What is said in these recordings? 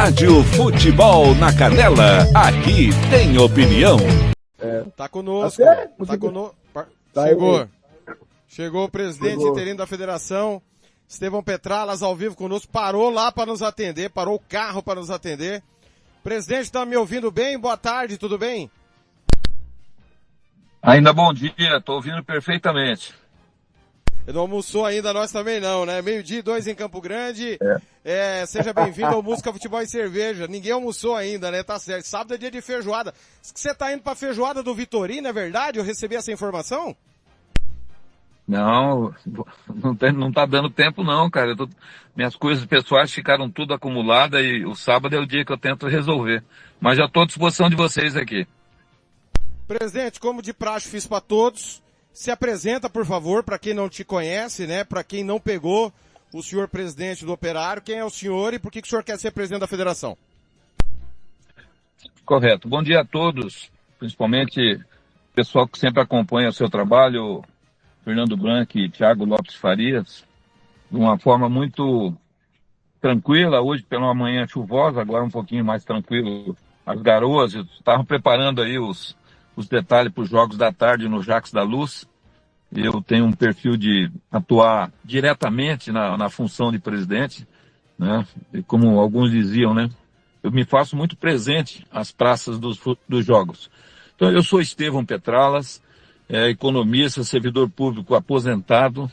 Rádio Futebol na Canela, aqui tem opinião. Tá conosco. Tá conosco. Chegou o presidente interino da federação, Estevão Petralas, ao vivo conosco, parou lá para nos atender, parou o carro para nos atender. Presidente, está me ouvindo bem? Boa tarde, tudo bem? Ainda bom dia, estou ouvindo perfeitamente. Não almoçou ainda, nós também não, né? 12:02 em Campo Grande. Seja bem-vindo ao Música, Futebol e Cerveja. Ninguém almoçou ainda, né? Tá certo. Sábado é dia de feijoada. Você tá indo pra feijoada do Vitorino, é verdade? Eu recebi essa informação? Não tá dando tempo não, cara. Minhas coisas pessoais ficaram tudo acumuladas e o sábado é o dia que eu tento resolver. Mas já estou à disposição de vocês aqui. Presidente, como de praxe fiz para todos, se apresenta, por favor, para quem não te conhece, né? Para quem não pegou o senhor presidente do Operário, quem é o senhor e por que o senhor quer ser presidente da federação? Correto. Bom dia a todos, principalmente o pessoal que sempre acompanha o seu trabalho, Fernando Blanc e Thiago Lopes Farias, de uma forma muito tranquila, hoje pela manhã chuvosa, agora um pouquinho mais tranquilo, as garoas, estavam preparando aí os detalhes para os jogos da tarde no Jacques da Luz. Eu tenho um perfil de atuar diretamente na função de presidente, né? E como alguns diziam, né? Eu me faço muito presente às praças dos jogos. Então, eu sou Estevão Petralas, economista, servidor público aposentado,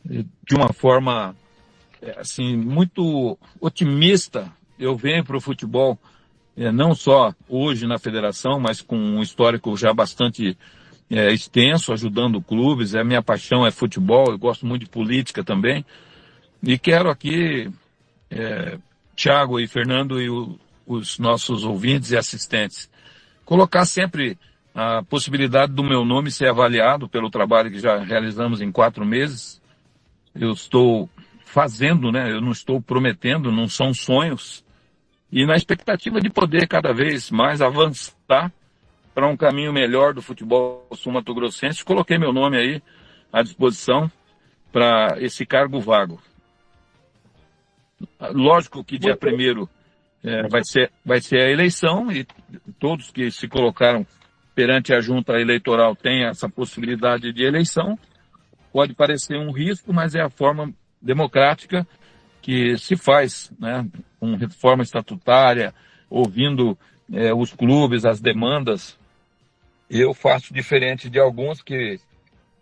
de uma forma, assim, muito otimista. Eu venho para o futebol, não só hoje na federação, mas com um histórico já bastante extenso, ajudando clubes. A minha paixão é futebol, eu gosto muito de política também. E quero aqui, Thiago e Fernando e os nossos ouvintes e assistentes, colocar sempre a possibilidade do meu nome ser avaliado pelo trabalho que já realizamos em 4 meses. Eu estou fazendo, né? Eu não estou prometendo, não são sonhos. E na expectativa de poder cada vez mais avançar para um caminho melhor do futebol sul-mato-grossense, coloquei meu nome aí à disposição para esse cargo vago. Lógico que dia 1º vai ser a eleição e todos que se colocaram perante a junta eleitoral têm essa possibilidade de eleição. Pode parecer um risco, mas é a forma democrática que se faz, né, com reforma estatutária, ouvindo os clubes, as demandas. Eu faço diferente de alguns que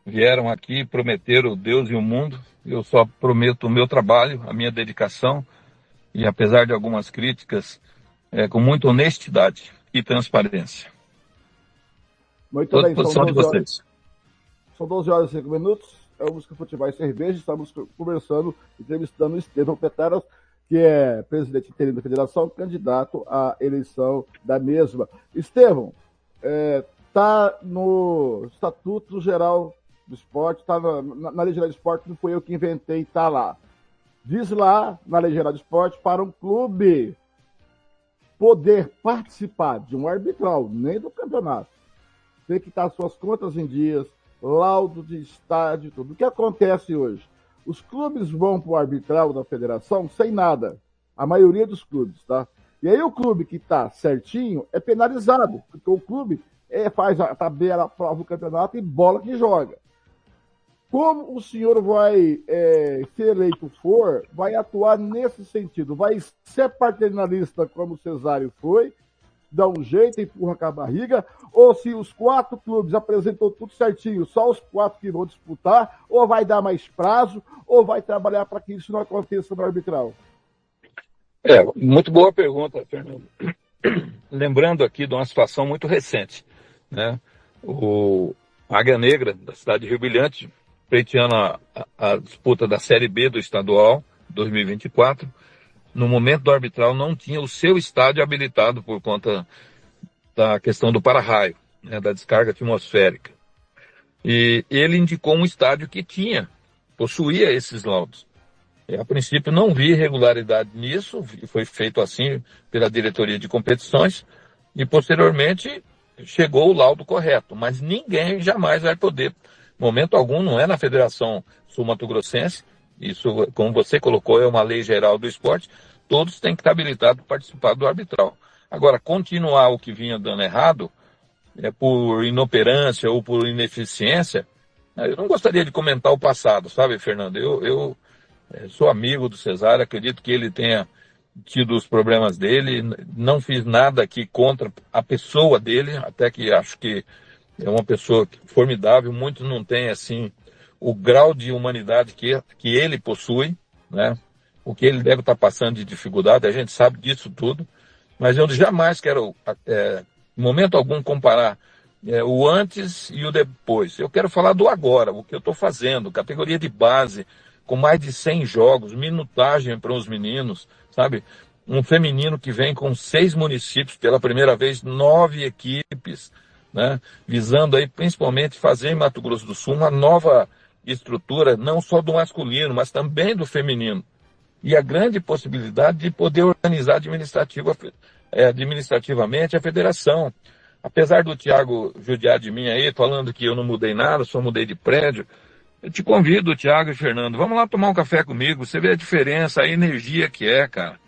vieram aqui e prometeram Deus e o mundo. Eu só prometo o meu trabalho, a minha dedicação, e apesar de algumas críticas, com muita honestidade e transparência. Muito bem, são 12 horas e 5 minutos. É o Música, Futebol e Cerveja. Estamos conversando, entrevistando o Estevão Petralas, que é presidente interino da federação, candidato à eleição da mesma. Estevão, está no Estatuto Geral do Esporte, está na Lei Geral do Esporte, não fui eu que inventei, está lá. Diz lá, na Lei Geral do Esporte, para um clube poder participar de um arbitral, nem do campeonato, tem que estar suas contas em dias, laudo de estádio, tudo. O que acontece hoje? Os clubes vão para o arbitral da federação sem nada. A maioria dos clubes, tá? E aí o clube que está certinho é penalizado, porque o clube faz a tabela, prova o campeonato e bola que joga. Como o senhor vai, se eleito for, vai atuar nesse sentido? Vai ser paternalista como o Cesário foi, dá um jeito, empurra com a barriga, ou se os 4 clubes apresentou tudo certinho, só os 4 que vão disputar, ou vai dar mais prazo, ou vai trabalhar para que isso não aconteça no arbitral? Muito boa pergunta, Fernando. Lembrando aqui de uma situação muito recente, né? O Águia Negra, da cidade de Rio Brilhante, pleiteando a disputa da Série B do estadual 2024, no momento do arbitral não tinha o seu estádio habilitado por conta da questão do para-raio, né, da descarga atmosférica. E ele indicou um estádio que possuía esses laudos. A princípio não vi irregularidade nisso, foi feito assim pela diretoria de competições e posteriormente chegou o laudo correto, mas ninguém jamais vai poder, momento algum, não é na Federação Sul-Mato-Grossense, isso, como você colocou, é uma lei geral do esporte, todos têm que estar habilitados para participar do arbitral. Agora, continuar o que vinha dando errado, por inoperância ou por ineficiência, eu não gostaria de comentar o passado, sabe, Fernando? Eu sou amigo do Cesário, acredito que ele tenha tido os problemas dele, não fiz nada aqui contra a pessoa dele, até que acho que é uma pessoa formidável, muitos não têm, assim, o grau de humanidade que ele possui, né? O que ele deve estar passando de dificuldade, a gente sabe disso tudo, mas eu jamais quero, em momento algum, comparar o antes e o depois. Eu quero falar do agora, o que eu estou fazendo, categoria de base, com mais de 100 jogos, minutagem para os meninos, sabe? Um feminino que vem com 6 municípios, pela primeira vez, 9 equipes, né? Visando aí principalmente fazer em Mato Grosso do Sul uma nova estrutura, não só do masculino, mas também do feminino. E a grande possibilidade de poder organizar administrativamente a federação. Apesar do Thiago judiar de mim aí, falando que eu não mudei nada, só mudei de prédio, eu te convido, Thiago e Fernando, vamos lá tomar um café comigo, você vê a diferença, a energia que é, cara.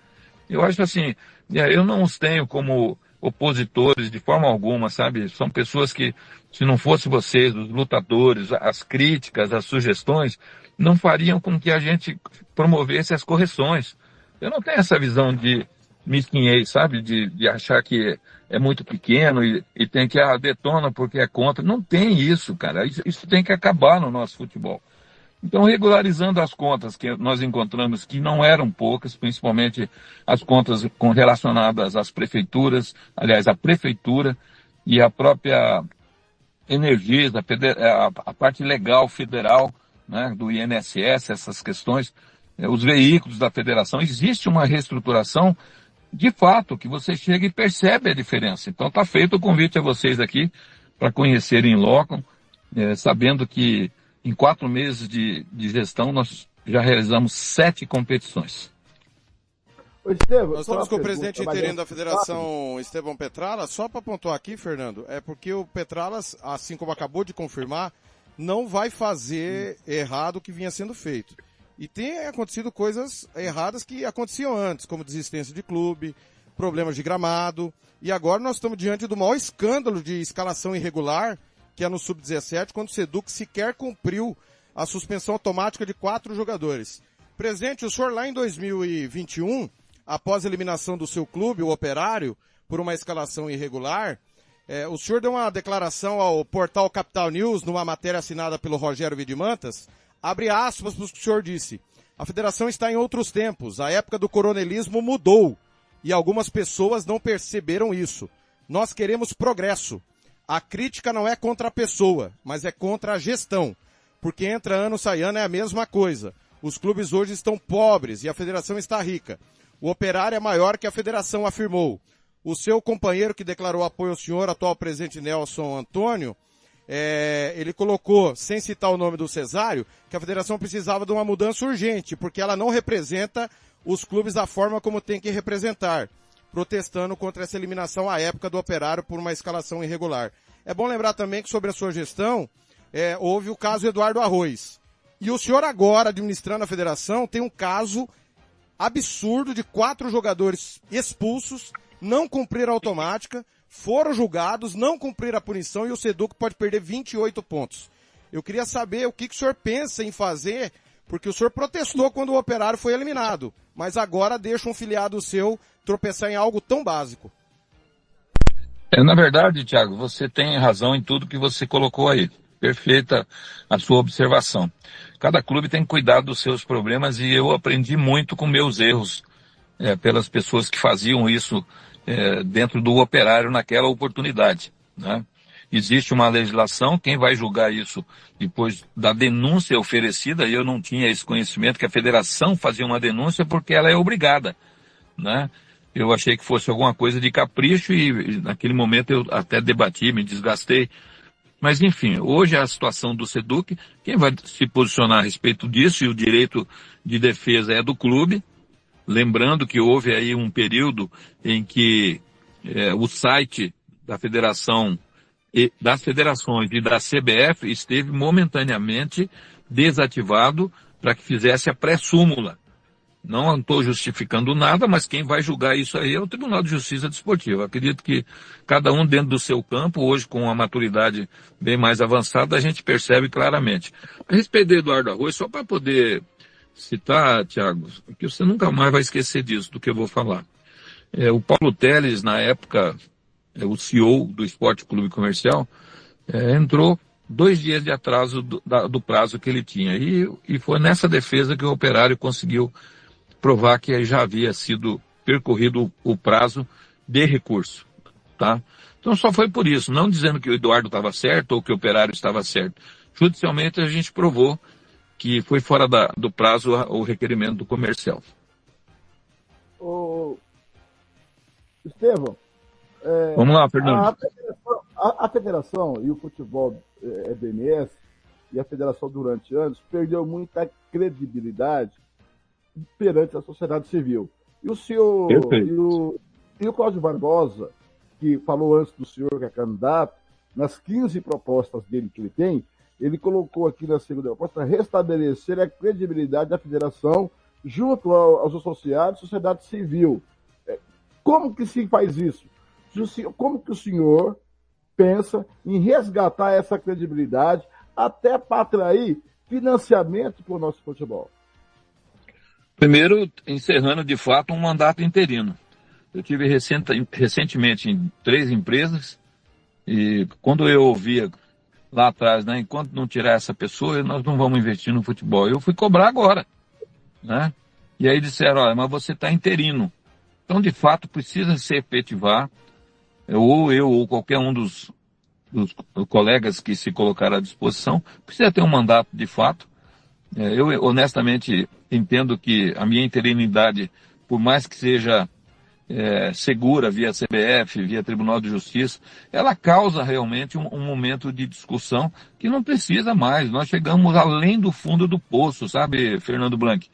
Eu acho assim, eu não os tenho como opositores de forma alguma, sabe? São pessoas que, se não fosse vocês, os lutadores, as críticas, as sugestões, não fariam com que a gente promovesse as correções. Eu não tenho essa visão de mesquinhez, sabe? De achar que é muito pequeno e tem que detona porque é contra. Não tem isso, cara. Isso tem que acabar no nosso futebol. Então, regularizando as contas que nós encontramos, que não eram poucas, principalmente as contas relacionadas às prefeituras, aliás, a prefeitura e a própria Energisa, a parte legal federal, né, do INSS, essas questões, os veículos da federação, existe uma reestruturação de fato, que você chega e percebe a diferença. Então está feito o convite a vocês aqui para conhecerem em loco, sabendo que em 4 meses de gestão nós já realizamos 7 competições. Nós estamos com o presidente interino da federação, Estevão Petralas. Só para pontuar aqui, Fernando, é porque o Petralas, assim como acabou de confirmar, não vai fazer errado o que vinha sendo feito. E tem acontecido coisas erradas que aconteciam antes, como desistência de clube, problemas de gramado. E agora nós estamos diante do maior escândalo de escalação irregular, que é no Sub-17, quando o Seduc sequer cumpriu a suspensão automática de 4 jogadores. Presidente, o senhor lá em 2021, após a eliminação do seu clube, o Operário, por uma escalação irregular, o senhor deu uma declaração ao portal Capital News, numa matéria assinada pelo Rogério Vidimantas. Abre aspas para o que o senhor disse. A federação está em outros tempos. A época do coronelismo mudou. E algumas pessoas não perceberam isso. Nós queremos progresso. A crítica não é contra a pessoa, mas é contra a gestão. Porque entra ano, sai ano, é a mesma coisa. Os clubes hoje estão pobres e a federação está rica. O Operário é maior que a federação, afirmou. O seu companheiro que declarou apoio ao senhor, atual presidente Nelson Antônio, ele colocou, sem citar o nome do Cesário, que a federação precisava de uma mudança urgente, porque ela não representa os clubes da forma como tem que representar, protestando contra essa eliminação à época do Operário por uma escalação irregular. É bom lembrar também que sobre a sua gestão, houve o caso Eduardo Arroz. E o senhor agora, administrando a federação, tem um caso absurdo de 4 jogadores expulsos, não cumpriram a automática, foram julgados, não cumpriram a punição e o Seduc pode perder 28 pontos. Eu queria saber o que o senhor pensa em fazer, porque o senhor protestou quando o Operário foi eliminado, mas agora deixa um filiado seu tropeçar em algo tão básico. Na verdade, Thiago, você tem razão em tudo que você colocou aí. Perfeita a sua observação. Cada clube tem que cuidar dos seus problemas e eu aprendi muito com meus erros pelas pessoas que faziam isso dentro do Operário naquela oportunidade, né? Existe uma legislação, quem vai julgar isso depois da denúncia oferecida, e eu não tinha esse conhecimento que a federação fazia uma denúncia porque ela é obrigada, né? Eu achei que fosse alguma coisa de capricho e naquele momento eu até debati, me desgastei. Mas enfim, hoje a situação do Seduc, quem vai se posicionar a respeito disso, e o direito de defesa é do clube. Lembrando que houve aí um período em que o site da federação, das federações e da CBF esteve momentaneamente desativado para que fizesse a pré-súmula. Não estou justificando nada, mas quem vai julgar isso aí é o Tribunal de Justiça Desportiva. Acredito que cada um dentro do seu campo, hoje com uma maturidade bem mais avançada, a gente percebe claramente. A respeito do Eduardo Arroz, só para poder citar, Thiago, que você nunca mais vai esquecer disso, do que eu vou falar. O Paulo Telles, na época, o CEO do Esporte Clube Comercial, entrou 2 dias de atraso do prazo que ele tinha. E foi nessa defesa que o Operário conseguiu provar que já havia sido percorrido o prazo de recurso, tá? Então só foi por isso, não dizendo que o Eduardo estava certo ou que o Operário estava certo. Judicialmente a gente provou que foi fora do prazo o requerimento do comercial. Estevão, vamos lá, Fernando. A federação e o futebol BMS e a federação durante anos perdeu muita credibilidade perante a sociedade civil. E o senhor e o Cláudio Barbosa, que falou antes do senhor que é candidato, nas 15 propostas dele que ele tem, ele colocou aqui na segunda proposta restabelecer a credibilidade da federação junto aos associados, sociedade civil. Como que se faz isso? Como que o senhor pensa em resgatar essa credibilidade até para atrair financiamento para o nosso futebol? Primeiro, encerrando de fato um mandato interino. Eu tive recentemente em 3 empresas e quando eu ouvia lá atrás, né, enquanto não tirar essa pessoa, nós não vamos investir no futebol. Eu fui cobrar agora, né? E aí disseram, olha, mas você está interino. Então, de fato, precisa se efetivar, ou qualquer um dos colegas que se colocaram à disposição, precisa ter um mandato de fato. Eu honestamente entendo que a minha interinidade, por mais que seja segura via CBF, via Tribunal de Justiça, ela causa realmente um momento de discussão que não precisa mais. Nós chegamos além do fundo do poço, sabe, Fernando Blanc?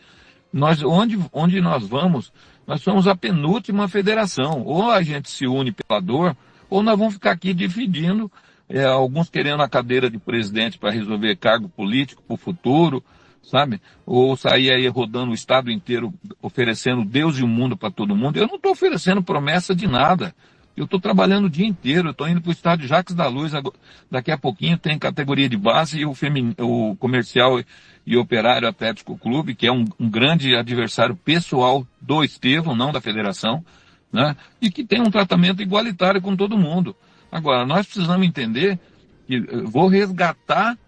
Onde nós vamos, nós somos a penúltima federação. Ou a gente se une pela dor, ou nós vamos ficar aqui dividindo, alguns querendo a cadeira de presidente para resolver cargo político para o futuro, sabe? Ou sair aí rodando o estado inteiro, oferecendo Deus e o mundo para todo mundo. Eu não estou oferecendo promessa de nada. Eu estou trabalhando o dia inteiro, eu estou indo para o estádio Jacques da Luz, daqui a pouquinho tem categoria de base e o Comercial e Operário Atlético Clube, que é um grande adversário pessoal do Estevão, não da federação, né? E que tem um tratamento igualitário com todo mundo. Agora, nós precisamos entender que vou resgatar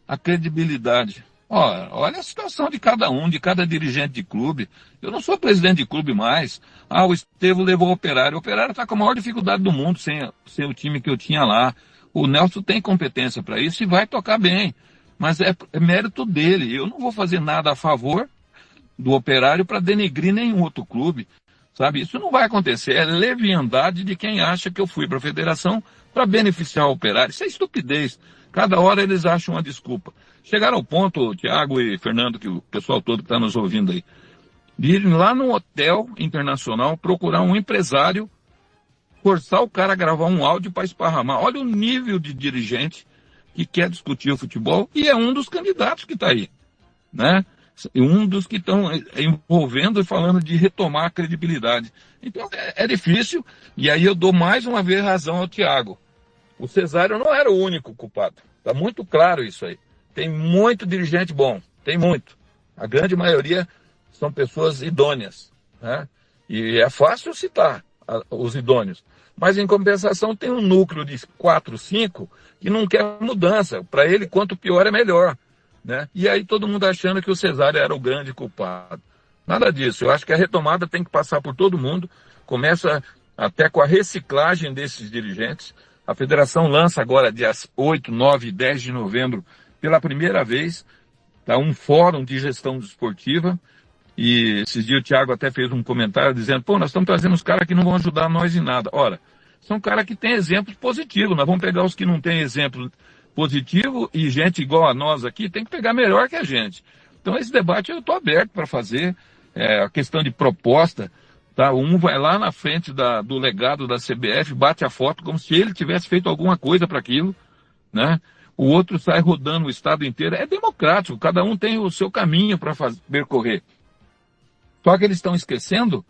a credibilidade. Olha a situação de cada um, de cada dirigente de clube. Eu não sou presidente de clube mais. O Estevão levou o Operário. O Operário está com a maior dificuldade do mundo sem o time que eu tinha lá. O Nelson tem competência para isso e vai tocar bem. Mas é mérito dele. Eu não vou fazer nada a favor do Operário para denegrir nenhum outro clube. Sabe? Isso não vai acontecer. É leviandade de quem acha que eu fui para a federação para beneficiar o Operário. Isso é estupidez. Cada hora eles acham uma desculpa. Chegaram ao ponto, Thiago e Fernando, que o pessoal todo que está nos ouvindo aí, de ir lá no hotel internacional procurar um empresário, forçar o cara a gravar um áudio para esparramar. Olha o nível de dirigente que quer discutir o futebol e é um dos candidatos que está aí, né? Um dos que estão envolvendo e falando de retomar a credibilidade. Então é difícil, e aí eu dou mais uma vez razão ao Thiago. O Cesário não era o único culpado. Está muito claro isso aí. Tem muito dirigente bom, tem muito. A grande maioria são pessoas idôneas, né? E é fácil citar os idôneos. Mas, em compensação, tem um núcleo de 4, 5 que não quer mudança. Para ele, quanto pior é melhor, né? E aí todo mundo achando que o Cesário era o grande culpado. Nada disso. Eu acho que a retomada tem que passar por todo mundo. Começa até com a reciclagem desses dirigentes. A federação lança agora, dias 8, 9 e 10 de novembro, pela primeira vez, tá, um fórum de gestão desportiva. E esses dias o Thiago até fez um comentário dizendo, nós estamos trazendo os caras que não vão ajudar nós em nada. Ora, são caras que têm exemplos positivos. Nós vamos pegar os que não têm exemplo positivo e gente igual a nós aqui tem que pegar melhor que a gente. Então esse debate eu estou aberto para fazer. A questão de proposta, tá? Um vai lá na frente do legado da CBF, bate a foto como se ele tivesse feito alguma coisa para aquilo, né? O outro sai rodando o estado inteiro. É democrático, cada um tem o seu caminho para percorrer. Só que eles estão esquecendo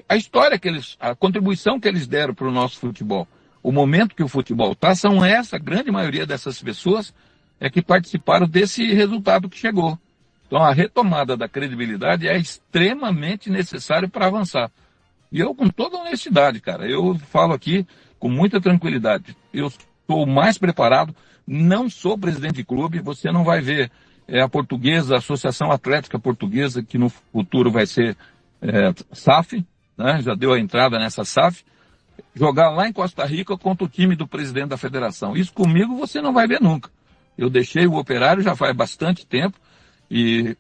a história a contribuição que eles deram para o nosso futebol. O momento que o futebol está, a grande maioria dessas pessoas que participaram desse resultado que chegou. Então a retomada da credibilidade é extremamente necessário para avançar. E eu, com toda honestidade, cara, eu falo aqui com muita tranquilidade. Eu estou mais preparado, não sou presidente de clube, você não vai ver a Portuguesa, a Associação Atlética Portuguesa, que no futuro vai ser SAF, né? Já deu a entrada nessa SAF, jogar lá em Costa Rica contra o time do presidente da federação. Isso comigo você não vai ver nunca. Eu deixei o Operário já faz bastante tempo e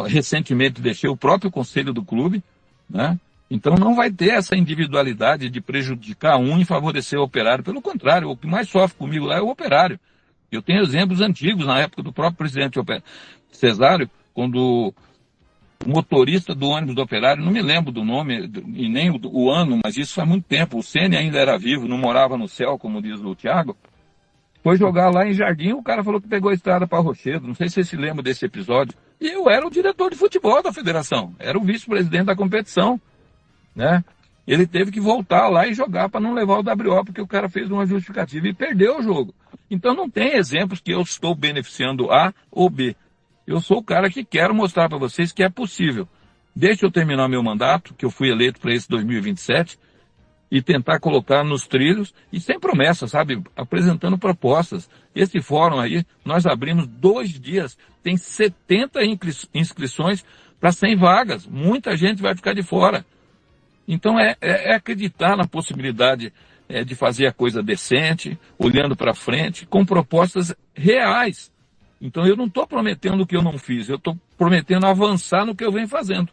recentemente deixei o próprio conselho do clube, né? Então não vai ter essa individualidade de prejudicar um e favorecer o Operário. Pelo contrário, o que mais sofre comigo lá é o Operário. Eu tenho exemplos antigos na época do próprio presidente Cesário, quando o motorista do ônibus do Operário, não me lembro do nome e nem o ano, mas isso faz muito tempo, o Ceni ainda era vivo, não morava no céu, como diz o Thiago, foi jogar lá em Jardim, o cara falou que pegou a estrada para Rochedo, não sei se você se lembra desse episódio, e eu era o diretor de futebol da federação, era o vice-presidente da competição, né? Ele teve que voltar lá e jogar para não levar o WO, porque o cara fez uma justificativa e perdeu o jogo. Então não tem exemplos que eu estou beneficiando A ou B. Eu sou o cara que quero mostrar para vocês que é possível. Deixa eu terminar meu mandato, que eu fui eleito para esse 2027, e tentar colocar nos trilhos, e sem promessa, sabe? Apresentando propostas. Esse fórum aí, nós abrimos 2 dias, tem 70 inscrições para 100 vagas. Muita gente vai ficar de fora. Então é acreditar na possibilidade de fazer a coisa decente, olhando para frente, com propostas reais. Então eu não estou prometendo o que eu não fiz, eu estou prometendo avançar no que eu venho fazendo.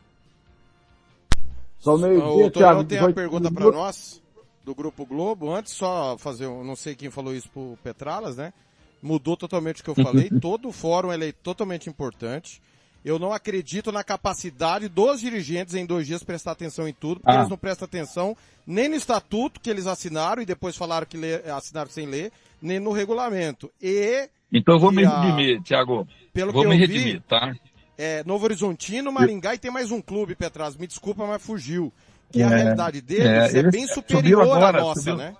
Só o Tonhão tem uma pergunta para nós, do Grupo Globo. Antes, só fazer, não sei quem falou isso pro Petralas, né? Mudou totalmente o que eu falei. Todo o fórum ele é totalmente importante. Eu não acredito na capacidade dos dirigentes em 2 dias prestar atenção em tudo, porque eles não prestam atenção nem no estatuto que eles assinaram e depois falaram que assinaram sem ler, nem no regulamento. Então eu vou me redimir, Thiago. Vou me redimir, tá? Novo Horizontino, Maringá e tem mais um clube, Petraz, me desculpa, mas fugiu. Que a realidade deles é bem superior à nossa, né?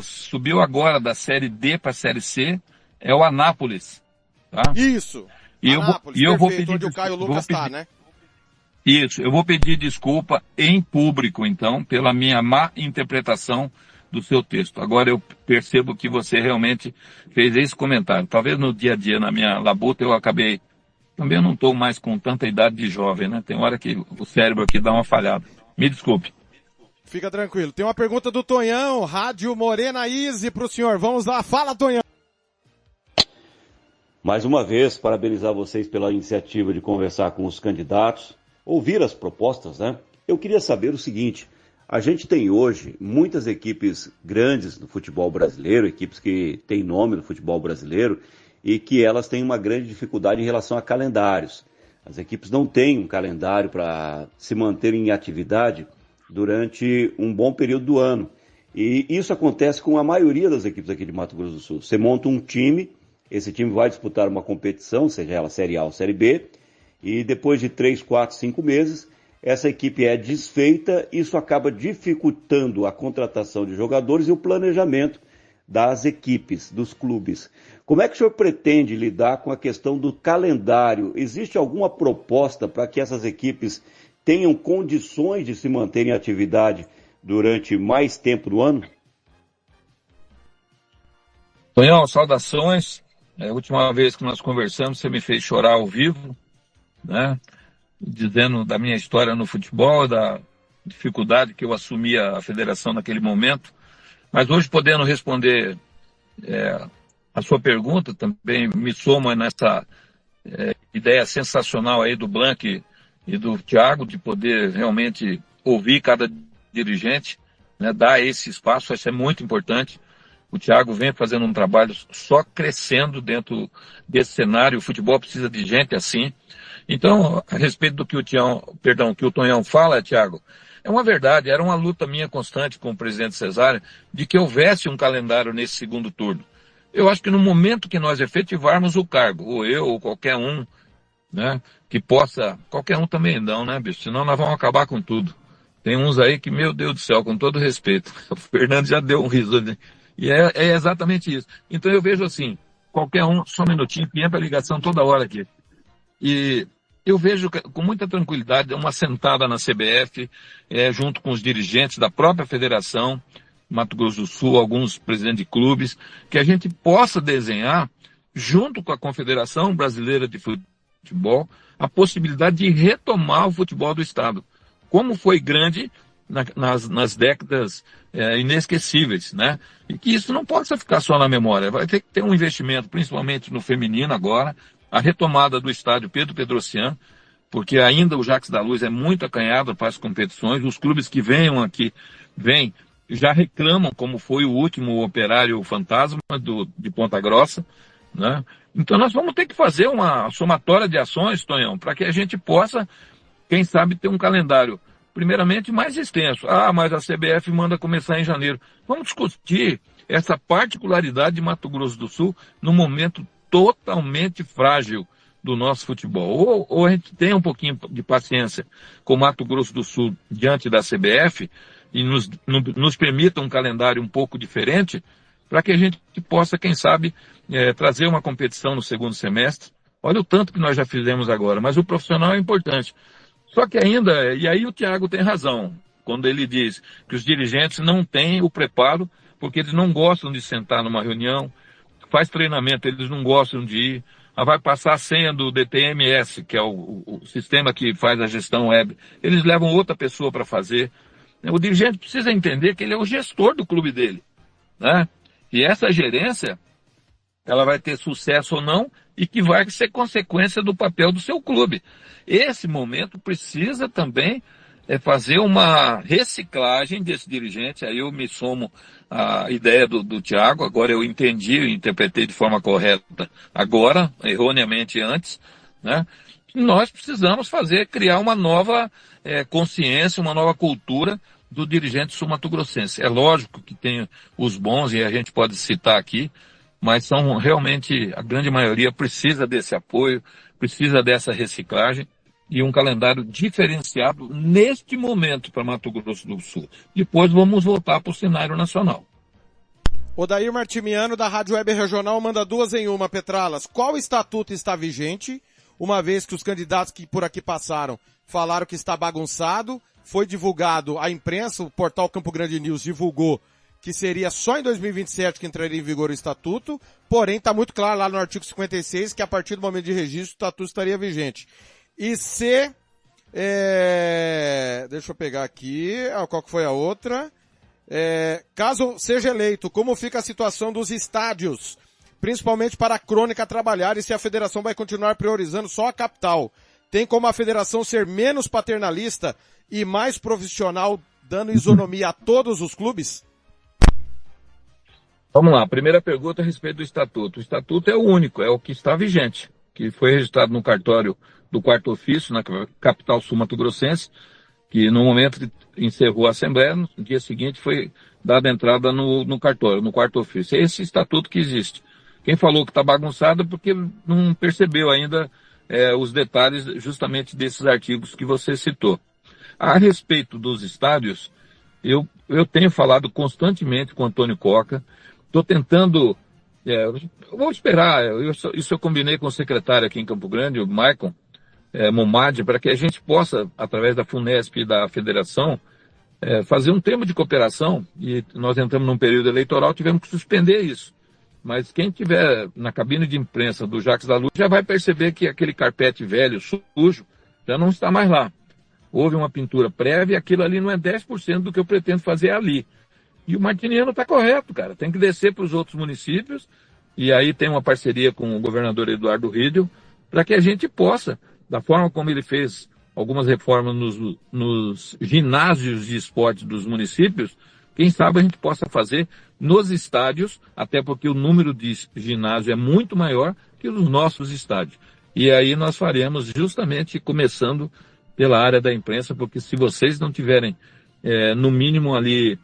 Subiu agora da Série D para a Série C, é o Anápolis, tá? Isso! E eu vou pedir onde o Caio Lucas está, né? Isso, eu vou pedir desculpa em público, então, pela minha má interpretação do seu texto. Agora eu percebo que você realmente fez esse comentário. Talvez no dia a dia, na minha labuta, eu acabei... Também eu não estou mais com tanta idade de jovem, né? Tem hora que o cérebro aqui dá uma falhada. Me desculpe. Fica tranquilo. Tem uma pergunta do Tonhão, Rádio Morena Easy para o senhor. Vamos lá, fala, Tonhão. Mais uma vez, parabenizar vocês pela iniciativa de conversar com os candidatos, ouvir as propostas, né? Eu queria saber o seguinte, a gente tem hoje muitas equipes grandes no futebol brasileiro, equipes que têm nome no futebol brasileiro, e que elas têm uma grande dificuldade em relação a calendários. As equipes não têm um calendário para se manter em atividade durante um bom período do ano. E isso acontece com a maioria das equipes aqui de Mato Grosso do Sul. Você monta um time, esse time vai disputar uma competição, seja ela Série A ou Série B, e depois de 3, 4, 5 meses, essa equipe é desfeita, isso acaba dificultando a contratação de jogadores e o planejamento das equipes, dos clubes. Como é que o senhor pretende lidar com a questão do calendário? Existe alguma proposta para que essas equipes tenham condições de se manterem em atividade durante mais tempo do ano? Tonhão, saudações. A última vez que nós conversamos, você me fez chorar ao vivo, né? Dizendo da minha história no futebol, da dificuldade que eu assumi a federação naquele momento. Mas hoje, podendo responder a sua pergunta, também me somo nessa ideia sensacional aí do Blanc e do Thiago, de poder realmente ouvir cada dirigente, né, dar esse espaço, isso é muito importante. O Thiago vem fazendo um trabalho só crescendo dentro desse cenário. O futebol precisa de gente assim. Então, a respeito do que o Tonhão fala, Thiago, é uma verdade. Era uma luta minha constante com o presidente Cesário de que houvesse um calendário nesse segundo turno. Eu acho que no momento que nós efetivarmos o cargo, ou eu, ou qualquer um, né? Que possa, qualquer um também não, né, bicho? Senão nós vamos acabar com tudo. Tem uns aí que, meu Deus do céu, com todo respeito, o Fernando já deu um riso ali. E é exatamente isso. Então eu vejo assim, qualquer um, só um minutinho, que entra a ligação toda hora aqui. E eu vejo com muita tranquilidade uma sentada na CBF, junto com os dirigentes da própria federação, Mato Grosso do Sul, alguns presidentes de clubes, que a gente possa desenhar, junto com a Confederação Brasileira de Futebol, a possibilidade de retomar o futebol do Estado, como foi grande nas décadas inesquecíveis, né? E que isso não possa ficar só na memória, vai ter que ter um investimento, principalmente no feminino agora, a retomada do estádio Pedro Pedrocian, porque ainda o Jacques da Luz é muito acanhado para as competições, os clubes que venham aqui, já reclamam, como foi o último Operário Fantasma de Ponta Grossa, né? Então nós vamos ter que fazer uma somatória de ações, Tonhão, para que a gente possa, quem sabe, ter um calendário, primeiramente, mais extenso. Mas a CBF manda começar em janeiro. Vamos discutir essa particularidade de Mato Grosso do Sul num momento totalmente frágil do nosso futebol. Ou a gente tem um pouquinho de paciência com Mato Grosso do Sul diante da CBF e nos permita um calendário um pouco diferente, para que a gente possa, quem sabe, trazer uma competição no segundo semestre. Olha o tanto que nós já fizemos agora, mas o profissional é importante. Só que ainda, e aí o Thiago tem razão, quando ele diz que os dirigentes não têm o preparo, porque eles não gostam de sentar numa reunião, faz treinamento, eles não gostam de ir, vai passar a senha do DTMS, que é o sistema que faz a gestão web, eles levam outra pessoa para fazer. O dirigente precisa entender que ele é o gestor do clube dele, né? E essa gerência, ela vai ter sucesso ou não, e que vai ser consequência do papel do seu clube. Esse momento precisa também fazer uma reciclagem desse dirigente. Aí eu me somo à ideia do Thiago, agora eu interpretei de forma correta agora, erroneamente antes, né? Nós precisamos criar uma nova consciência, uma nova cultura do dirigente sul-mato-grossense. É lógico que tem os bons, e a gente pode citar aqui, mas são realmente, a grande maioria precisa desse apoio, precisa dessa reciclagem e um calendário diferenciado neste momento para Mato Grosso do Sul. Depois vamos voltar para o cenário nacional. Odair Martimiano, da Rádio Web Regional, manda duas em uma, Petralas. Qual estatuto está vigente, uma vez que os candidatos que por aqui passaram falaram que está bagunçado, foi divulgado, a imprensa, o portal Campo Grande News divulgou que seria só em 2027 que entraria em vigor o estatuto, porém está muito claro lá no artigo 56 que a partir do momento de registro o estatuto estaria vigente. E se, deixa eu pegar aqui, qual que foi a outra? Caso seja eleito, como fica a situação dos estádios, principalmente para a Crônica trabalhar, e se a federação vai continuar priorizando só a capital? Tem como a federação ser menos paternalista e mais profissional, dando isonomia a todos os clubes? Vamos lá, primeira pergunta a respeito do estatuto. O estatuto é o único, é o que está vigente, que foi registrado no cartório do quarto ofício, na capital sul-mato-grossense, que no momento que encerrou a Assembleia, no dia seguinte foi dada entrada no cartório, no quarto ofício. É esse estatuto que existe. Quem falou que está bagunçado é porque não percebeu ainda os detalhes justamente desses artigos que você citou. A respeito dos estádios, eu tenho falado constantemente com o Antônio Coca, estou tentando, vou esperar, isso eu combinei com o secretário aqui em Campo Grande, o Maicon Momad, para que a gente possa, através da FUNESP e da Federação, fazer um termo de cooperação, e nós entramos num período eleitoral, tivemos que suspender isso. Mas quem estiver na cabine de imprensa do Jacques da Luz já vai perceber que aquele carpete velho, sujo, já não está mais lá. Houve uma pintura prévia e aquilo ali não é 10% do que eu pretendo fazer ali. E o Martiniano está correto, cara. Tem que descer para os outros municípios, e aí tem uma parceria com o governador Eduardo Riedel, para que a gente possa, da forma como ele fez algumas reformas nos ginásios de esporte dos municípios, quem sabe a gente possa fazer nos estádios, até porque o número de ginásio é muito maior que os nossos estádios. E aí nós faremos justamente começando pela área da imprensa, porque se vocês não tiverem, no mínimo ali,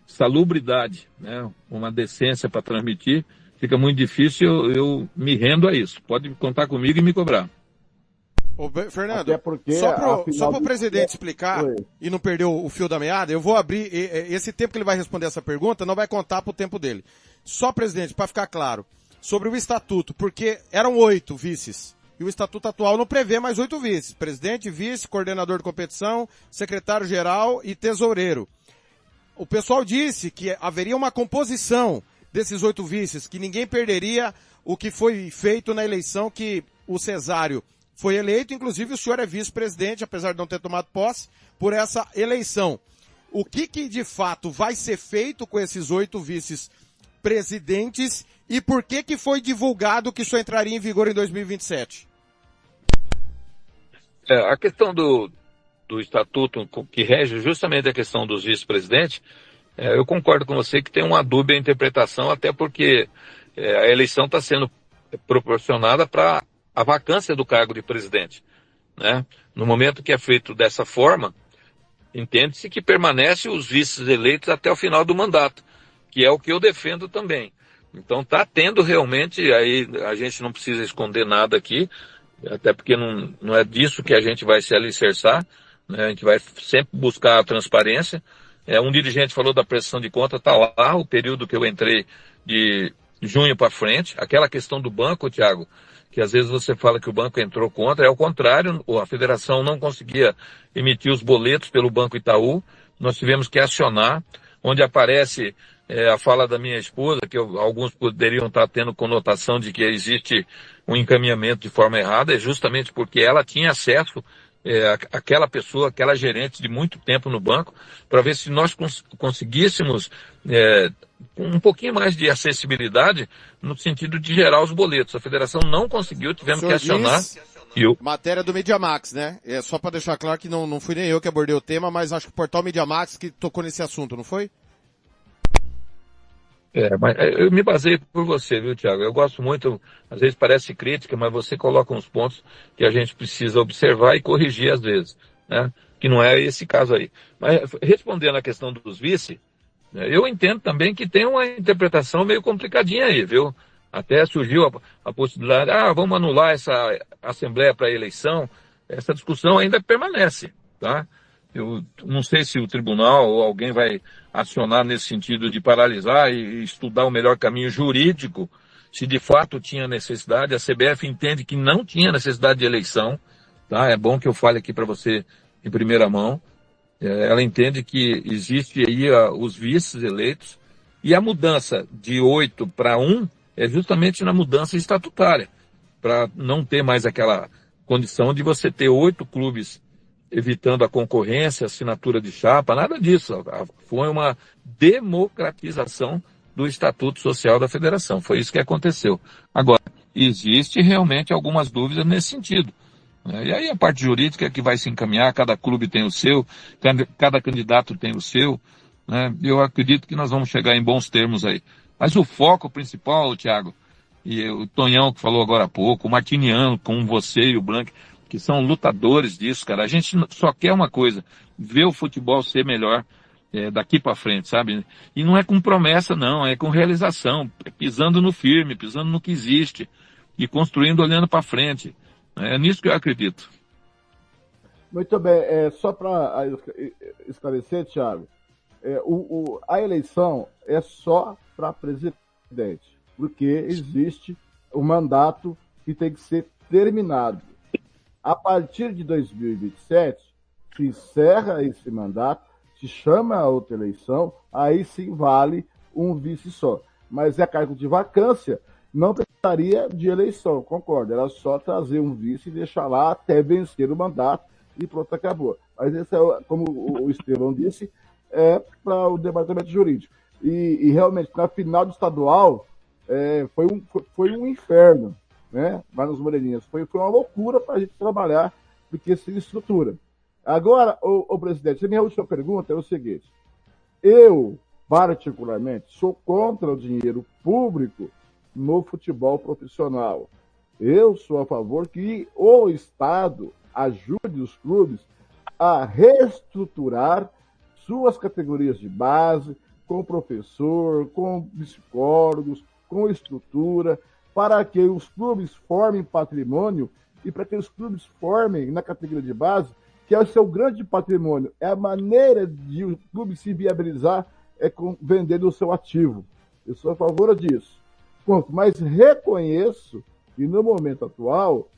salubridade, né, uma decência para transmitir, fica muito difícil, eu me rendo a isso. Pode contar comigo e me cobrar. Fernando, Até porque só para o presidente explicar e não perder o fio da meada, eu vou abrir, esse tempo que ele vai responder essa pergunta não vai contar para o tempo dele. Só, presidente, para ficar claro, sobre o estatuto, porque eram 8 vices, e o estatuto atual não prevê mais 8 vices, presidente, vice, coordenador de competição, secretário-geral e tesoureiro. O pessoal disse que haveria uma composição desses 8 vices, que ninguém perderia o que foi feito na eleição, que o Cesário foi eleito, inclusive o senhor é vice-presidente, apesar de não ter tomado posse, por essa eleição. O que de fato vai ser feito com esses 8 vice-presidentes e por que foi divulgado que isso entraria em vigor em 2027? A questão do estatuto que rege justamente a questão dos vice-presidentes, eu concordo com você que tem uma dúbia interpretação, até porque a eleição está sendo proporcionada para a vacância do cargo de presidente, né? No momento que é feito dessa forma, entende-se que permanece os vices eleitos até o final do mandato, que é o que eu defendo também. Então está tendo realmente, aí a gente não precisa esconder nada aqui, até porque não é disso que a gente vai se alicerçar, né? A gente vai sempre buscar a transparência. Um dirigente falou da prestação de conta, está lá o período que eu entrei de junho para frente, aquela questão do banco, Thiago, que às vezes você fala que o banco entrou contra, é o contrário, a federação não conseguia emitir os boletos pelo Banco Itaú, nós tivemos que acionar, onde aparece a fala da minha esposa, que alguns poderiam estar tendo conotação de que existe um encaminhamento de forma errada, é justamente porque ela tinha acesso aquela pessoa, aquela gerente de muito tempo no banco, para ver se nós conseguíssemos um pouquinho mais de acessibilidade no sentido de gerar os boletos. A federação não conseguiu, tivemos que acionar. Matéria do MediaMax, né? Só para deixar claro que não fui nem eu que abordei o tema, mas acho que o portal MediaMax que tocou nesse assunto, não foi? Mas eu me baseio por você, viu, Thiago? Eu gosto muito, às vezes parece crítica, mas você coloca uns pontos que a gente precisa observar e corrigir às vezes, né? Que não é esse caso aí. Mas respondendo à questão dos vice, eu entendo também que tem uma interpretação meio complicadinha aí, viu? Até surgiu a possibilidade, vamos anular essa Assembleia para a eleição. Essa discussão ainda permanece, tá? Eu não sei se o tribunal ou alguém vai acionar nesse sentido de paralisar e estudar o melhor caminho jurídico, se de fato tinha necessidade. A CBF entende que não tinha necessidade de eleição, tá? É bom que eu fale aqui para você em primeira mão. Ela entende que existe aí os vices eleitos e a mudança de 8 para 1 é justamente na mudança estatutária, para não ter mais aquela condição de você ter 8 clubes evitando a concorrência, assinatura de chapa, nada disso. Foi uma democratização do Estatuto Social da Federação. Foi isso que aconteceu. Agora, existe realmente algumas dúvidas nesse sentido. E aí a parte jurídica é que vai se encaminhar, cada clube tem o seu, cada candidato tem o seu, né? Eu acredito que nós vamos chegar em bons termos aí. Mas o foco principal, Thiago, e o Tonhão que falou agora há pouco, o Martiniano, como você e o Blanc, que são lutadores disso, cara. A gente só quer uma coisa, ver o futebol ser melhor daqui para frente, sabe? E não é com promessa, não, é com realização, pisando no firme, pisando no que existe e construindo olhando para frente. É nisso que eu acredito. Muito bem, só para esclarecer, Thiago, a eleição é só para presidente, porque existe um mandato que tem que ser terminado. A partir de 2027, se encerra esse mandato, se chama a outra eleição, aí sim vale um vice só. Mas a cargo de vacância não precisaria de eleição, concordo. Era só trazer um vice e deixar lá até vencer o mandato e pronto, acabou. Mas esse como o Estevão disse, é para o departamento jurídico. E realmente, na final do estadual, foi um inferno, né? Lá nos Moreninhas. Foi uma loucura para a gente trabalhar, porque sem estrutura. Agora, o presidente, a minha última pergunta é o seguinte. Eu, particularmente, sou contra o dinheiro público no futebol profissional. Eu sou a favor que o Estado ajude os clubes a reestruturar suas categorias de base, com professor, com psicólogos, com estrutura, para que os clubes formem patrimônio e para que os clubes formem na categoria de base, que é o seu grande patrimônio. É a maneira de o clube se viabilizar vendendo o seu ativo. Eu sou a favor disso. Mas reconheço que no momento atual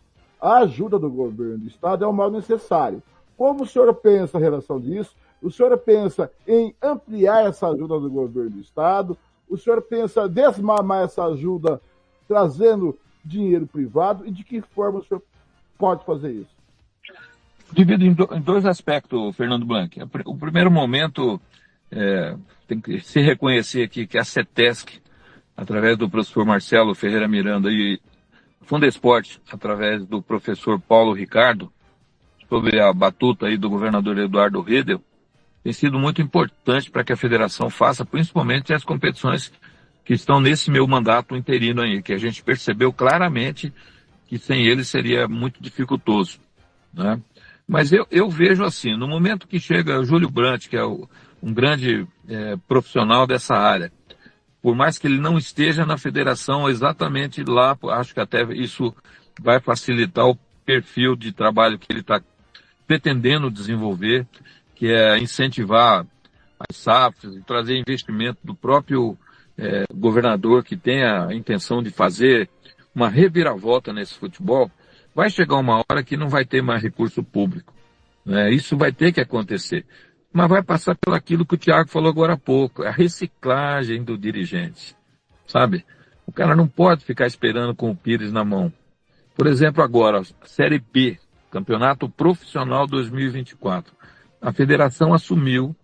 a ajuda do governo do Estado é o mal necessário. Como o senhor pensa em relação disso? O senhor pensa em ampliar essa ajuda do governo do Estado? O senhor pensa em desmamar essa ajuda trazendo dinheiro privado? E de que forma o senhor pode fazer isso? Divido em dois aspectos, Fernando Blanc. O primeiro momento, tem que se reconhecer aqui que a CETESC, através do professor Marcelo Ferreira Miranda e Fundesporte, através do professor Paulo Ricardo, sob a batuta aí do governador Eduardo Redel, tem sido muito importante para que a federação faça, principalmente as competições que estão nesse meu mandato interino aí, que a gente percebeu claramente que sem ele seria muito dificultoso, né? Mas eu vejo assim, no momento que chega o Júlio Brandt, que é um grande profissional dessa área, por mais que ele não esteja na federação exatamente lá, acho que até isso vai facilitar o perfil de trabalho que ele está pretendendo desenvolver, que é incentivar as SAFs, trazer investimento do próprio governador que tem a intenção de fazer uma reviravolta nesse futebol. Vai chegar uma hora que não vai ter mais recurso público, né? Isso vai ter que acontecer. Mas vai passar pelo aquilo que o Thiago falou agora há pouco, a reciclagem do dirigente, sabe? O cara não pode ficar esperando com o Pires na mão. Por exemplo, agora, Série B, Campeonato Profissional 2024. A federação assumiu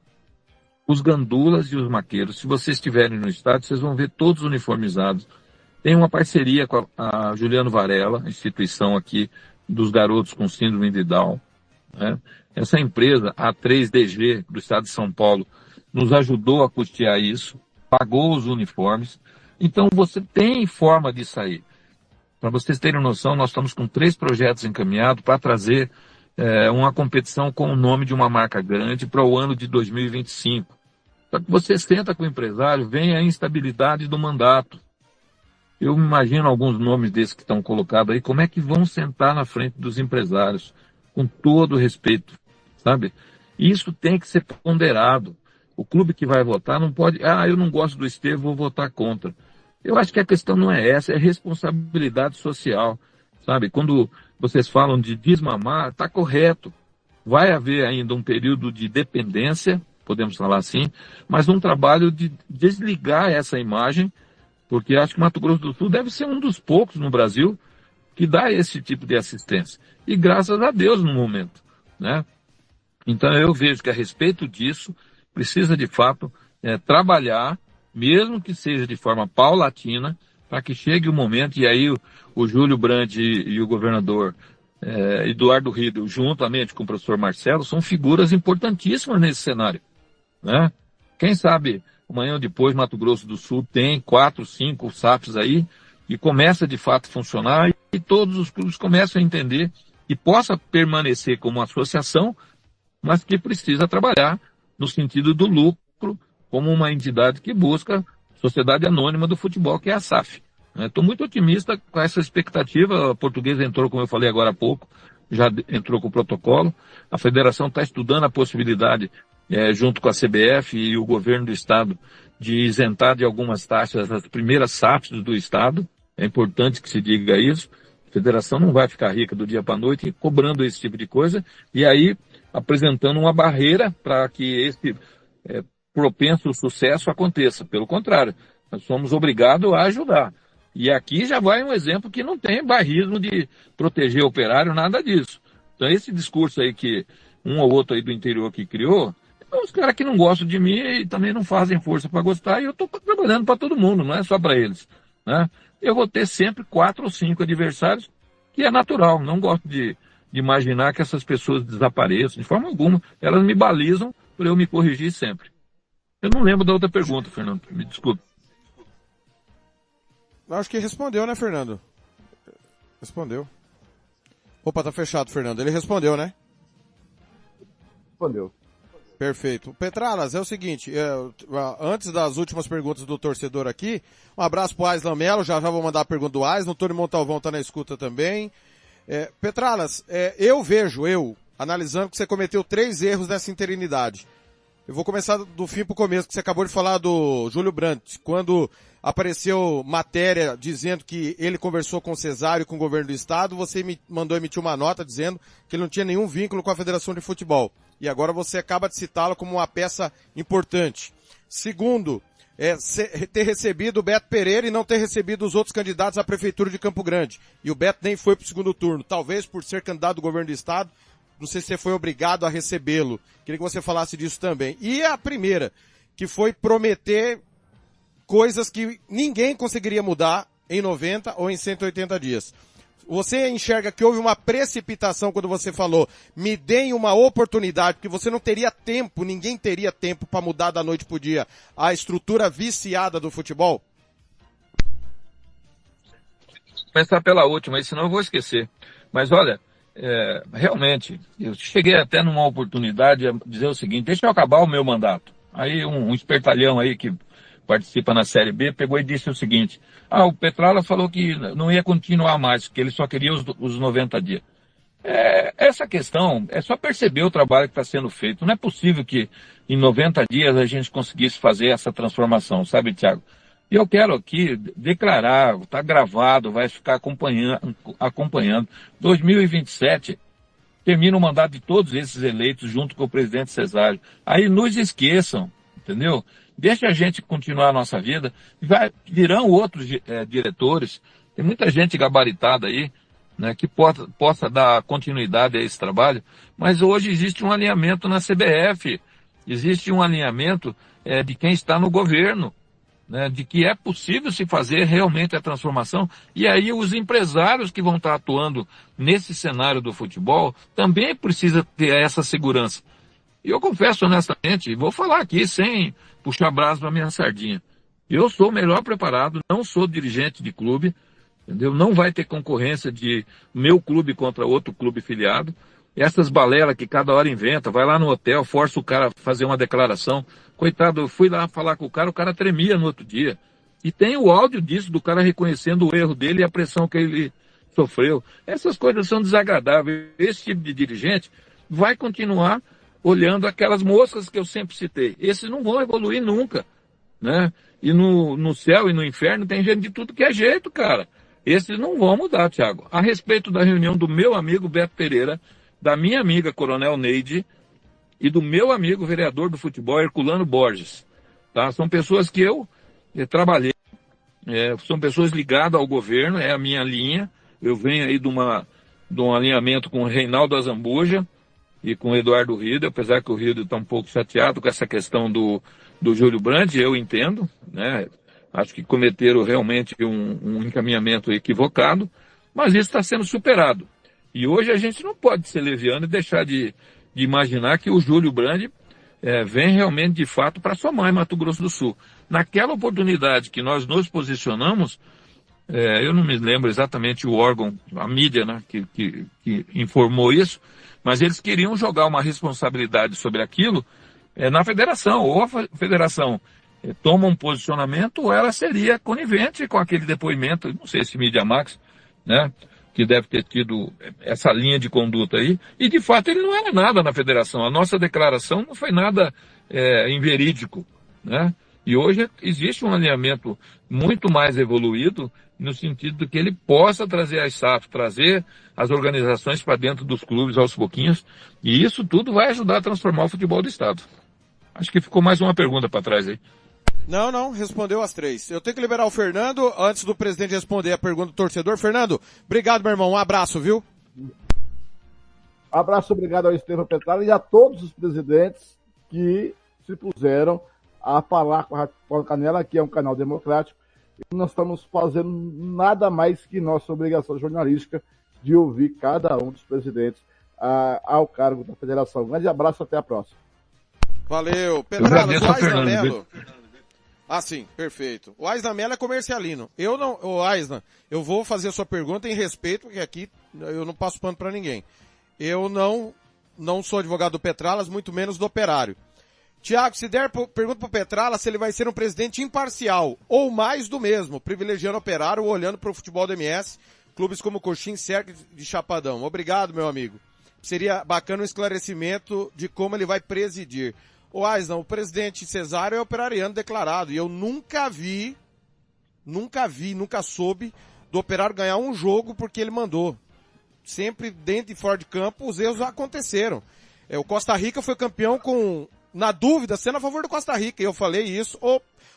os gandulas e os maqueiros. Se vocês estiverem no estádio, vocês vão ver todos uniformizados. Tem uma parceria com a Juliano Varela, instituição aqui dos garotos com síndrome de Down, né? Essa empresa, a 3DG do estado de São Paulo, nos ajudou a custear isso, pagou os uniformes. Então você tem forma de sair. Para vocês terem noção, nós estamos com 3 projetos encaminhados para trazer uma competição com o nome de uma marca grande para o ano de 2025. Só que você senta com o empresário, vem a instabilidade do mandato. Eu imagino alguns nomes desses que estão colocados aí, como é que vão sentar na frente dos empresários, com todo o respeito, sabe? Isso tem que ser ponderado. O clube que vai votar não pode, eu não gosto do Estevão, vou votar contra. Eu acho que a questão não é essa, é responsabilidade social, sabe? Quando vocês falam de desmamar, está correto. Vai haver ainda um período de dependência, podemos falar assim, mas um trabalho de desligar essa imagem, porque acho que Mato Grosso do Sul deve ser um dos poucos no Brasil que dá esse tipo de assistência. E graças a Deus no momento, né? Então eu vejo que a respeito disso, precisa de fato trabalhar, mesmo que seja de forma paulatina, para que chegue o momento, e aí o Júlio Brandt e o governador Eduardo Riedel, juntamente com o professor Marcelo, são figuras importantíssimas nesse cenário, né? Quem sabe amanhã ou depois Mato Grosso do Sul tem 4, 5 SAFs aí, e começa de fato a funcionar, e todos os clubes começam a entender que possa permanecer como associação, mas que precisa trabalhar no sentido do lucro, como uma entidade que busca sociedade anônima do futebol, que é a SAF. Estou muito otimista com essa expectativa. A Portuguesa entrou, como eu falei agora há pouco, já entrou com o protocolo. A federação está estudando a possibilidade, junto com a CBF e o governo do estado, de isentar de algumas taxas as primeiras SAFs do estado. É importante que se diga isso. A federação não vai ficar rica do dia para a noite cobrando esse tipo de coisa, e aí apresentando uma barreira para que esse propenso sucesso aconteça. Pelo contrário, nós somos obrigados a ajudar. E aqui já vai um exemplo que não tem bairrismo de proteger o operário, nada disso. Então esse discurso aí que um ou outro aí do interior que criou, os caras que não gostam de mim e também não fazem força para gostar, e eu estou trabalhando para todo mundo, não é só para eles, né? Eu vou ter sempre 4 ou 5 adversários, que é natural. Não gosto de imaginar que essas pessoas desapareçam, de forma alguma. Elas me balizam para eu me corrigir sempre. Eu não lembro da outra pergunta, Fernando, me desculpe. Acho que respondeu, né, Fernando? Respondeu. Opa, tá fechado, Fernando. Ele respondeu, né? Respondeu. Perfeito. Petralas, é o seguinte, antes das últimas perguntas do torcedor aqui, um abraço pro Aislan Melo, já vou mandar a pergunta do Aislan, o Tony Montalvão tá na escuta também. Petralas, eu analisando que você cometeu 3 erros nessa interinidade. Eu vou começar do fim pro começo, que você acabou de falar do Júlio Brandt, quando apareceu matéria dizendo que ele conversou com o Cesário e com o governo do estado, você me mandou emitir uma nota dizendo que ele não tinha nenhum vínculo com a Federação de Futebol. E agora você acaba de citá-lo como uma peça importante. Segundo, ter recebido o Beto Pereira e não ter recebido os outros candidatos à Prefeitura de Campo Grande. E o Beto nem foi pro segundo turno, talvez por ser candidato do governo do estado. Não sei se você foi obrigado a recebê-lo. Queria que você falasse disso também. E a primeira, que foi prometer coisas que ninguém conseguiria mudar em 90 ou em 180 dias. Você enxerga que houve uma precipitação quando você falou, me deem uma oportunidade, porque você não teria tempo, ninguém teria tempo para mudar da noite pro dia a estrutura viciada do futebol? Vou começar pela última, aí, senão eu vou esquecer. Mas olha, realmente, eu cheguei até numa oportunidade a dizer o seguinte, deixa eu acabar o meu mandato. Aí um espertalhão aí que participa na Série B pegou e disse o seguinte, o Petrala falou que não ia continuar mais, que ele só queria os 90 dias. Essa questão, é só perceber o trabalho que está sendo feito. Não é possível que em 90 dias a gente conseguisse fazer essa transformação, sabe, Thiago? E eu quero aqui declarar, está gravado, vai ficar acompanhando. 2027, termina o mandato de todos esses eleitos junto com o presidente Cesário. Aí nos esqueçam, entendeu? Deixa a gente continuar a nossa vida. Virão outros diretores. Tem muita gente gabaritada aí, né, que possa dar continuidade a esse trabalho. Mas hoje existe um alinhamento na CBF. Existe um alinhamento de quem está no governo. Né, de que é possível se fazer realmente a transformação, e aí os empresários que vão estar atuando nesse cenário do futebol também precisam ter essa segurança. E eu confesso honestamente, vou falar aqui sem puxar brasa para minha sardinha, eu sou o melhor preparado, não sou dirigente de clube, entendeu? Não vai ter concorrência de meu clube contra outro clube filiado. Essas balelas que cada hora inventa, vai lá no hotel, força o cara a fazer uma declaração. Coitado, eu fui lá falar com o cara tremia no outro dia. E tem o áudio disso, do cara reconhecendo o erro dele e a pressão que ele sofreu. Essas coisas são desagradáveis. Esse tipo de dirigente vai continuar olhando aquelas moscas que eu sempre citei. Esses não vão evoluir nunca, né? E no céu e no inferno tem gente de tudo que é jeito, cara. Esses não vão mudar, Thiago. A respeito da reunião do meu amigo Beto Pereira, da minha amiga Coronel Neide e do meu amigo vereador do futebol, Herculano Borges. Tá? São pessoas que eu trabalhei, são pessoas ligadas ao governo, é a minha linha. Eu venho aí de um alinhamento com o Reinaldo Azambuja e com o Eduardo Rido, apesar que o Rido está um pouco chateado com essa questão do Júlio Brandt, eu entendo, né? Acho que cometeram realmente um encaminhamento equivocado, mas isso está sendo superado. E hoje a gente não pode ser leviano e deixar de imaginar que o Júlio Brandt vem realmente de fato para somar em Mato Grosso do Sul. Naquela oportunidade que nós nos posicionamos, eu não me lembro exatamente o órgão, a mídia, né, que informou isso, mas eles queriam jogar uma responsabilidade sobre aquilo na federação, ou a federação toma um posicionamento, ou ela seria conivente com aquele depoimento, não sei se Mídia Max, né, que deve ter tido essa linha de conduta aí, e de fato ele não era nada na federação, a nossa declaração não foi nada inverídico, né? E hoje existe um alinhamento muito mais evoluído, no sentido de que ele possa trazer as SAF, trazer as organizações para dentro dos clubes aos pouquinhos, e isso tudo vai ajudar a transformar o futebol do Estado. Acho que ficou mais uma pergunta para trás aí. Não, respondeu as 3. Eu tenho que liberar o Fernando antes do presidente responder a pergunta do torcedor. Fernando, obrigado, meu irmão. Um abraço, viu? Abraço, obrigado ao Estevão Petrala e a todos os presidentes que se puseram a falar com a Rádio Futebol na Canela, que é um canal democrático, e nós estamos fazendo nada mais que nossa obrigação jornalística de ouvir cada um dos presidentes ao cargo da federação. Um grande abraço, até a próxima. Valeu. Petrala, o Aisna Melo. Sim, perfeito. O Aisna Melo é comercialino. Aisna, eu vou fazer a sua pergunta em respeito, porque aqui eu não passo pano para ninguém. Eu não sou advogado do Petralas, muito menos do Operário. Tiago, se der, pergunta pro Petrala se ele vai ser um presidente imparcial, ou mais do mesmo, privilegiando o Operário ou olhando para o futebol do MS, clubes como Coxim, Cerca de Chapadão. Obrigado, meu amigo. Seria bacana um esclarecimento de como ele vai presidir. O Aislan, o presidente Cesário é operariano declarado, e eu nunca soube do Operário ganhar um jogo porque ele mandou. Sempre dentro e fora de campo, os erros aconteceram. O Costa Rica foi campeão na dúvida, sendo a favor do Costa Rica, e eu falei isso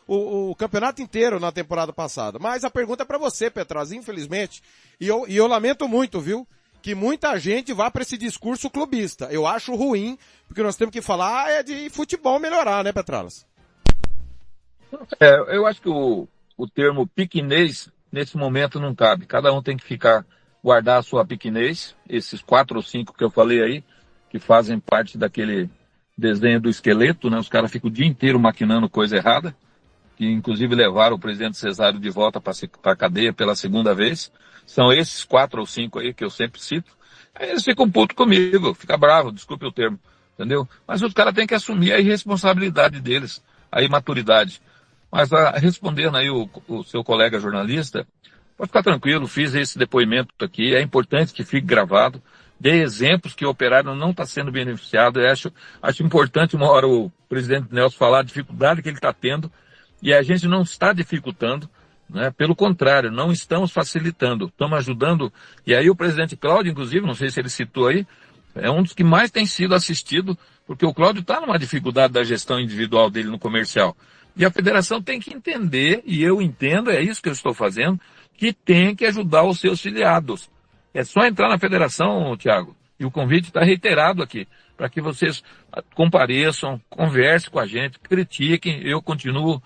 o campeonato inteiro na temporada passada. Mas a pergunta é para você, Petraz, infelizmente, e eu lamento muito, viu, que muita gente vá para esse discurso clubista. Eu acho ruim, porque nós temos que falar de futebol melhorar, né, Petralas? Eu acho que o termo piquinês, nesse momento, não cabe. Cada um tem que guardar a sua piquinês, esses 4 ou 5 que eu falei aí, que fazem parte daquele desenho do esqueleto, né? Os caras ficam o dia inteiro maquinando coisa errada, que inclusive levaram o presidente Cesário de volta para a cadeia pela segunda vez. São esses 4 ou 5 aí que eu sempre cito. Aí eles ficam putos comigo, fica bravo, desculpe o termo, entendeu? Mas os caras têm que assumir a irresponsabilidade deles, a imaturidade. Mas respondendo aí o seu colega jornalista, pode ficar tranquilo, fiz esse depoimento aqui, é importante que fique gravado, dê exemplos que o Operário não está sendo beneficiado. Eu acho importante uma hora o presidente Nelson falar a dificuldade que ele está tendo, e a gente não está dificultando, né? Pelo contrário, não estamos facilitando, estamos ajudando. E aí o presidente Cláudio, inclusive, não sei se ele citou aí, é um dos que mais tem sido assistido, porque o Cláudio está numa dificuldade da gestão individual dele no comercial. E a federação tem que entender, e eu entendo, é isso que eu estou fazendo, que tem que ajudar os seus filiados. É só entrar na federação, Thiago, e o convite está reiterado aqui, para que vocês compareçam, conversem com a gente, critiquem, eu continuo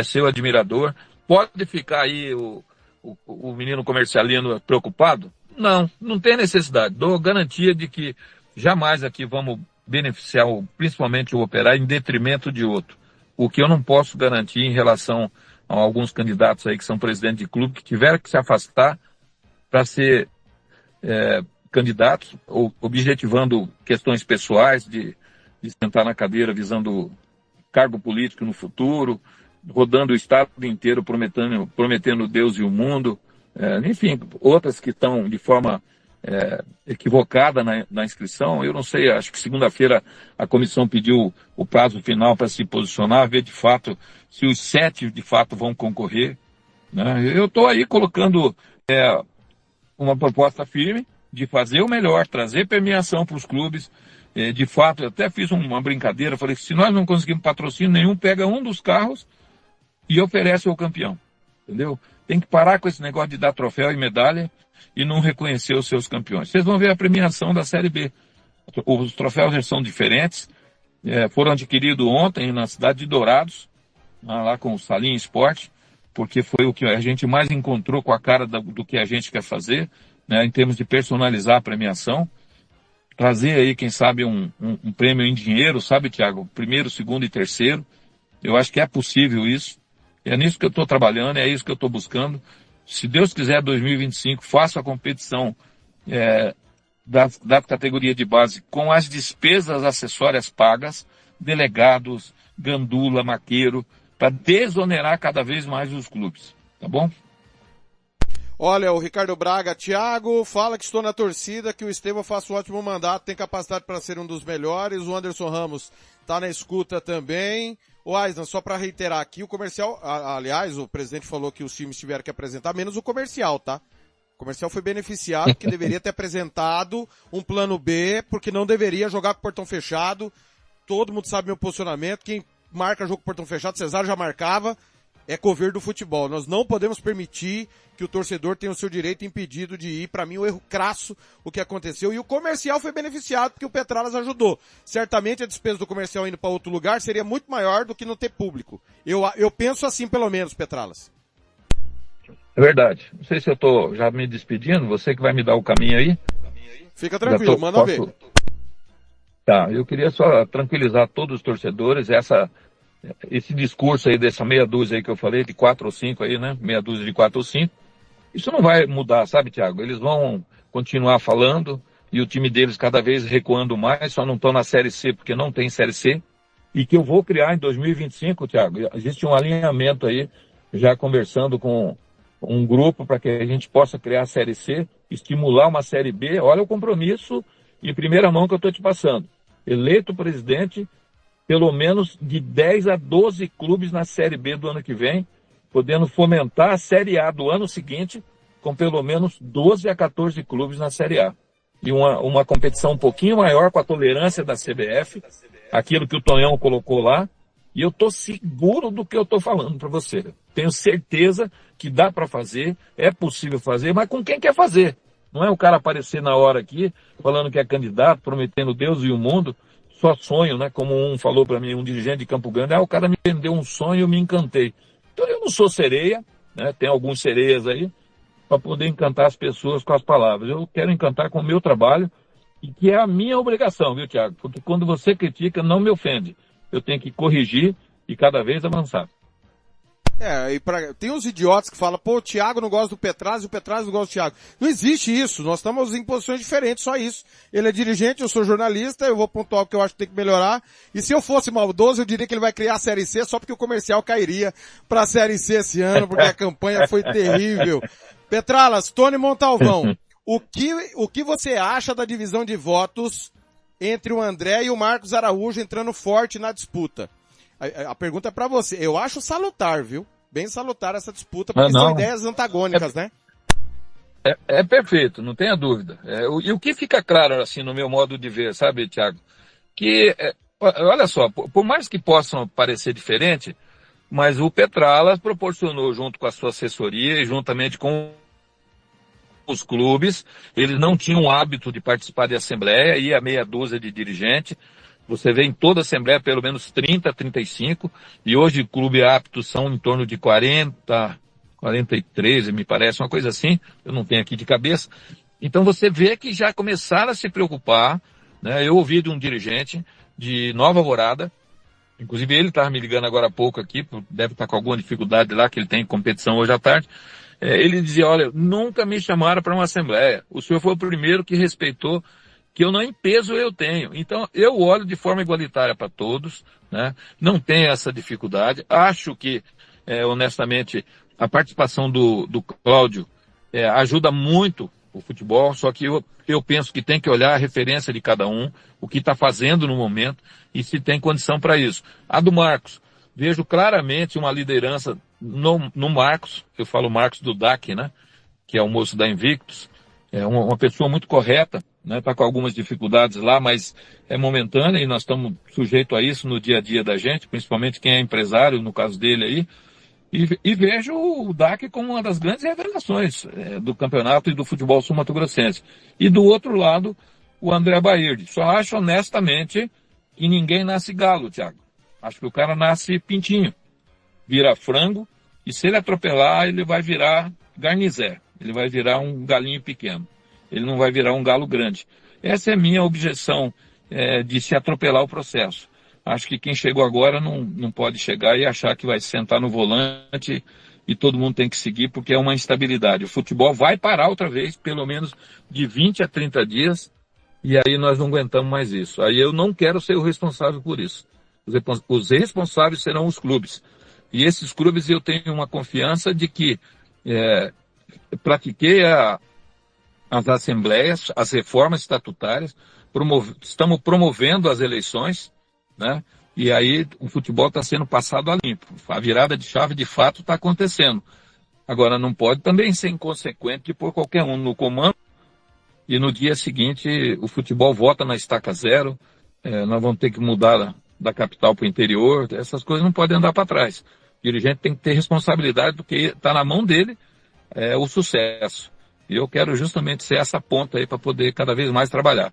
seu admirador. Pode ficar aí o menino comercialino preocupado? Não tem necessidade. Dou garantia de que jamais aqui vamos beneficiar principalmente o Operário em detrimento de outro. O que eu não posso garantir em relação a alguns candidatos aí que são presidentes de clube que tiveram que se afastar para ser candidatos, ou objetivando questões pessoais de sentar na cadeira visando cargo político no futuro, rodando o estado inteiro prometendo Deus e o mundo, enfim, outras que estão de forma equivocada na inscrição. Eu não sei, acho que segunda-feira a comissão pediu o prazo final para se posicionar, ver de fato se os 7 de fato vão concorrer, né? Eu estou aí colocando uma proposta firme de fazer o melhor, trazer premiação para os clubes. De fato, eu até fiz uma brincadeira, falei que se nós não conseguimos patrocínio nenhum, pega um dos carros e oferece ao campeão, entendeu? Tem que parar com esse negócio de dar troféu e medalha e não reconhecer os seus campeões. Vocês vão ver a premiação da Série B. Os troféus são diferentes, foram adquiridos ontem na cidade de Dourados, lá com o Salim Esporte, porque foi o que a gente mais encontrou com a cara do que a gente quer fazer, né, em termos de personalizar a premiação. Trazer aí, quem sabe, um prêmio em dinheiro, sabe, Thiago? Primeiro, segundo e terceiro. Eu acho que é possível isso. É nisso que eu estou trabalhando, é isso que eu estou buscando. Se Deus quiser, 2025, faço a competição da categoria de base com as despesas acessórias pagas, delegados, gandula, maqueiro, para desonerar cada vez mais os clubes. Tá bom? Olha, o Ricardo Braga, Thiago, fala que estou na torcida, que o Estevão faça um ótimo mandato, tem capacidade para ser um dos melhores. O Anderson Ramos está na escuta também. O Aislan, só para reiterar aqui, o comercial, aliás, o presidente falou que os times tiveram que apresentar, menos o comercial, tá? O comercial foi beneficiado, porque deveria ter apresentado um plano B, porque não deveria jogar com o portão fechado. Todo mundo sabe meu posicionamento, quem marca jogo com o portão fechado, Cesário já marcava, é cover do futebol. Nós não podemos permitir que o torcedor tenha o seu direito impedido de ir. Para mim, um erro crasso o que aconteceu. E o comercial foi beneficiado porque o Petralas ajudou. Certamente a despesa do comercial indo para outro lugar seria muito maior do que não ter público. Eu penso assim, pelo menos, Petralas. É verdade. Não sei se eu estou já me despedindo, você que vai me dar o caminho aí. Fica tranquilo, manda ver. Tá, eu queria só tranquilizar todos os torcedores, esse discurso aí dessa meia dúzia aí que eu falei, de 4 ou 5 aí, né? Meia dúzia de 4 ou 5. Isso não vai mudar, sabe, Thiago? Eles vão continuar falando e o time deles cada vez recuando mais, só não estão na Série C porque não tem Série C. E que eu vou criar em 2025, Thiago. Existe um alinhamento aí, já conversando com um grupo para que a gente possa criar a Série C, estimular uma Série B. Olha o compromisso em primeira mão que eu estou te passando. Eleito presidente, pelo menos de 10 a 12 clubes na Série B do ano que vem, podendo fomentar a Série A do ano seguinte, com pelo menos 12 a 14 clubes na Série A. E uma competição um pouquinho maior com a tolerância da CBF, aquilo que o Tonhão colocou lá, e eu estou seguro do que eu estou falando para você. Tenho certeza que dá para fazer, é possível fazer, mas com quem quer fazer? Não é o cara aparecer na hora aqui, falando que é candidato, prometendo Deus e o mundo, só sonho, né? Como um falou para mim, um dirigente de Campo Grande, o cara me vendeu um sonho e eu me encantei. Então eu não sou sereia, né? Tem alguns sereias aí, para poder encantar as pessoas com as palavras. Eu quero encantar com o meu trabalho, e que é a minha obrigação, viu, Thiago? Porque quando você critica, não me ofende. Eu tenho que corrigir e cada vez avançar. Tem uns idiotas que falam, pô, o Thiago não gosta do Petralha e o Petralha não gosta do Thiago. Não existe isso, nós estamos em posições diferentes, só isso. Ele é dirigente, eu sou jornalista, eu vou pontuar o que eu acho que tem que melhorar. E se eu fosse maldoso, eu diria que ele vai criar a Série C só porque o comercial cairia para a Série C esse ano, porque a campanha foi terrível. Petralas, Tony Montalvão, o que você acha da divisão de votos entre o André e o Marcos Araújo entrando forte na disputa? A pergunta é pra você. Eu acho salutar, viu? Bem salutar essa disputa, porque são ideias antagônicas, né? É perfeito, não tenha dúvida. E o que fica claro, assim, no meu modo de ver, sabe, Thiago? Que, olha só, por mais que possam parecer diferente, mas o Petralas proporcionou, junto com a sua assessoria e juntamente com os clubes, eles não tinham o hábito de participar de assembleia, ia meia dúzia de dirigentes. Você vê em toda a Assembleia pelo menos 30, 35, e hoje o clube apto são em torno de 40, 43, me parece, uma coisa assim, eu não tenho aqui de cabeça. Então você vê que já começaram a se preocupar, né? Eu ouvi de um dirigente de Nova Alvorada, inclusive ele estava me ligando agora há pouco aqui, deve estar com alguma dificuldade lá, que ele tem competição hoje à tarde. Ele dizia, olha, nunca me chamaram para uma Assembleia, o senhor foi o primeiro que respeitou, que eu não em peso eu tenho. Então, eu olho de forma igualitária para todos, né? Não tenho essa dificuldade. Acho que, honestamente, a participação do Cláudio ajuda muito o futebol, só que eu penso que tem que olhar a referência de cada um, o que está fazendo no momento e se tem condição para isso. A do Marcos, vejo claramente uma liderança no Marcos, eu falo Marcos do DAC, né? Que é o moço da Invictus, é uma pessoa muito correta, né? Está com algumas dificuldades lá, mas é momentânea e nós estamos sujeitos a isso no dia a dia da gente, principalmente quem é empresário, no caso dele aí. E vejo o DAC como uma das grandes revelações do campeonato e do futebol sul-mato-grossense. E do outro lado, o André Baird. Só acho honestamente que ninguém nasce galo, Thiago. Acho que o cara nasce pintinho. Vira frango e se ele atropelar, ele vai virar garnizé. Ele vai virar um galinho pequeno. Ele não vai virar um galo grande. Essa é a minha objeção de se atropelar o processo. Acho que quem chegou agora não pode chegar e achar que vai sentar no volante e todo mundo tem que seguir porque é uma instabilidade. O futebol vai parar outra vez, pelo menos de 20 a 30 dias, e aí nós não aguentamos mais isso. Aí eu não quero ser o responsável por isso. Os responsáveis serão os clubes. E esses clubes eu tenho uma confiança de que pratiquei as assembleias, as reformas estatutárias, estamos promovendo as eleições, né? E aí o futebol está sendo passado a limpo. A virada de chave de fato está acontecendo. Agora não pode também ser inconsequente de pôr qualquer um no comando e no dia seguinte o futebol volta na estaca zero. Nós vamos ter que mudar da capital para o interior. Essas coisas não podem andar para trás. O dirigente tem que ter responsabilidade porque está na mão dele o sucesso. E eu quero justamente ser essa ponta aí para poder cada vez mais trabalhar.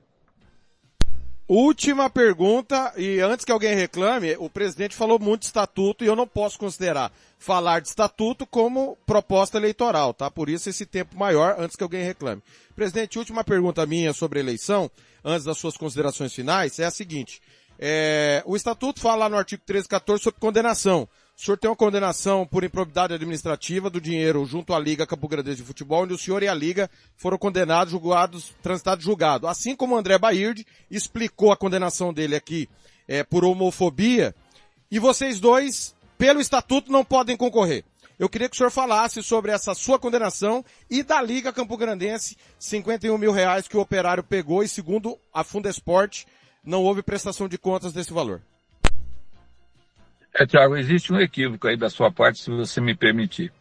Última pergunta, e antes que alguém reclame, o presidente falou muito de estatuto e eu não posso considerar falar de estatuto como proposta eleitoral, tá? Por isso esse tempo maior, antes que alguém reclame. Presidente, última pergunta minha sobre eleição, antes das suas considerações finais, é a seguinte. O estatuto fala lá no artigo 13 e 14 sobre condenação. O senhor tem uma condenação por improbidade administrativa do dinheiro junto à Liga Campo Grande de Futebol, onde o senhor e a Liga foram condenados, transitados julgado. Assim como o André Baird explicou a condenação dele aqui por homofobia, e vocês dois, pelo estatuto, não podem concorrer. Eu queria que o senhor falasse sobre essa sua condenação e da Liga Campograndense, R$51 mil que o Operário pegou e, segundo a Fundesport, não houve prestação de contas desse valor. Thiago, existe um equívoco aí da sua parte, se você me permitir.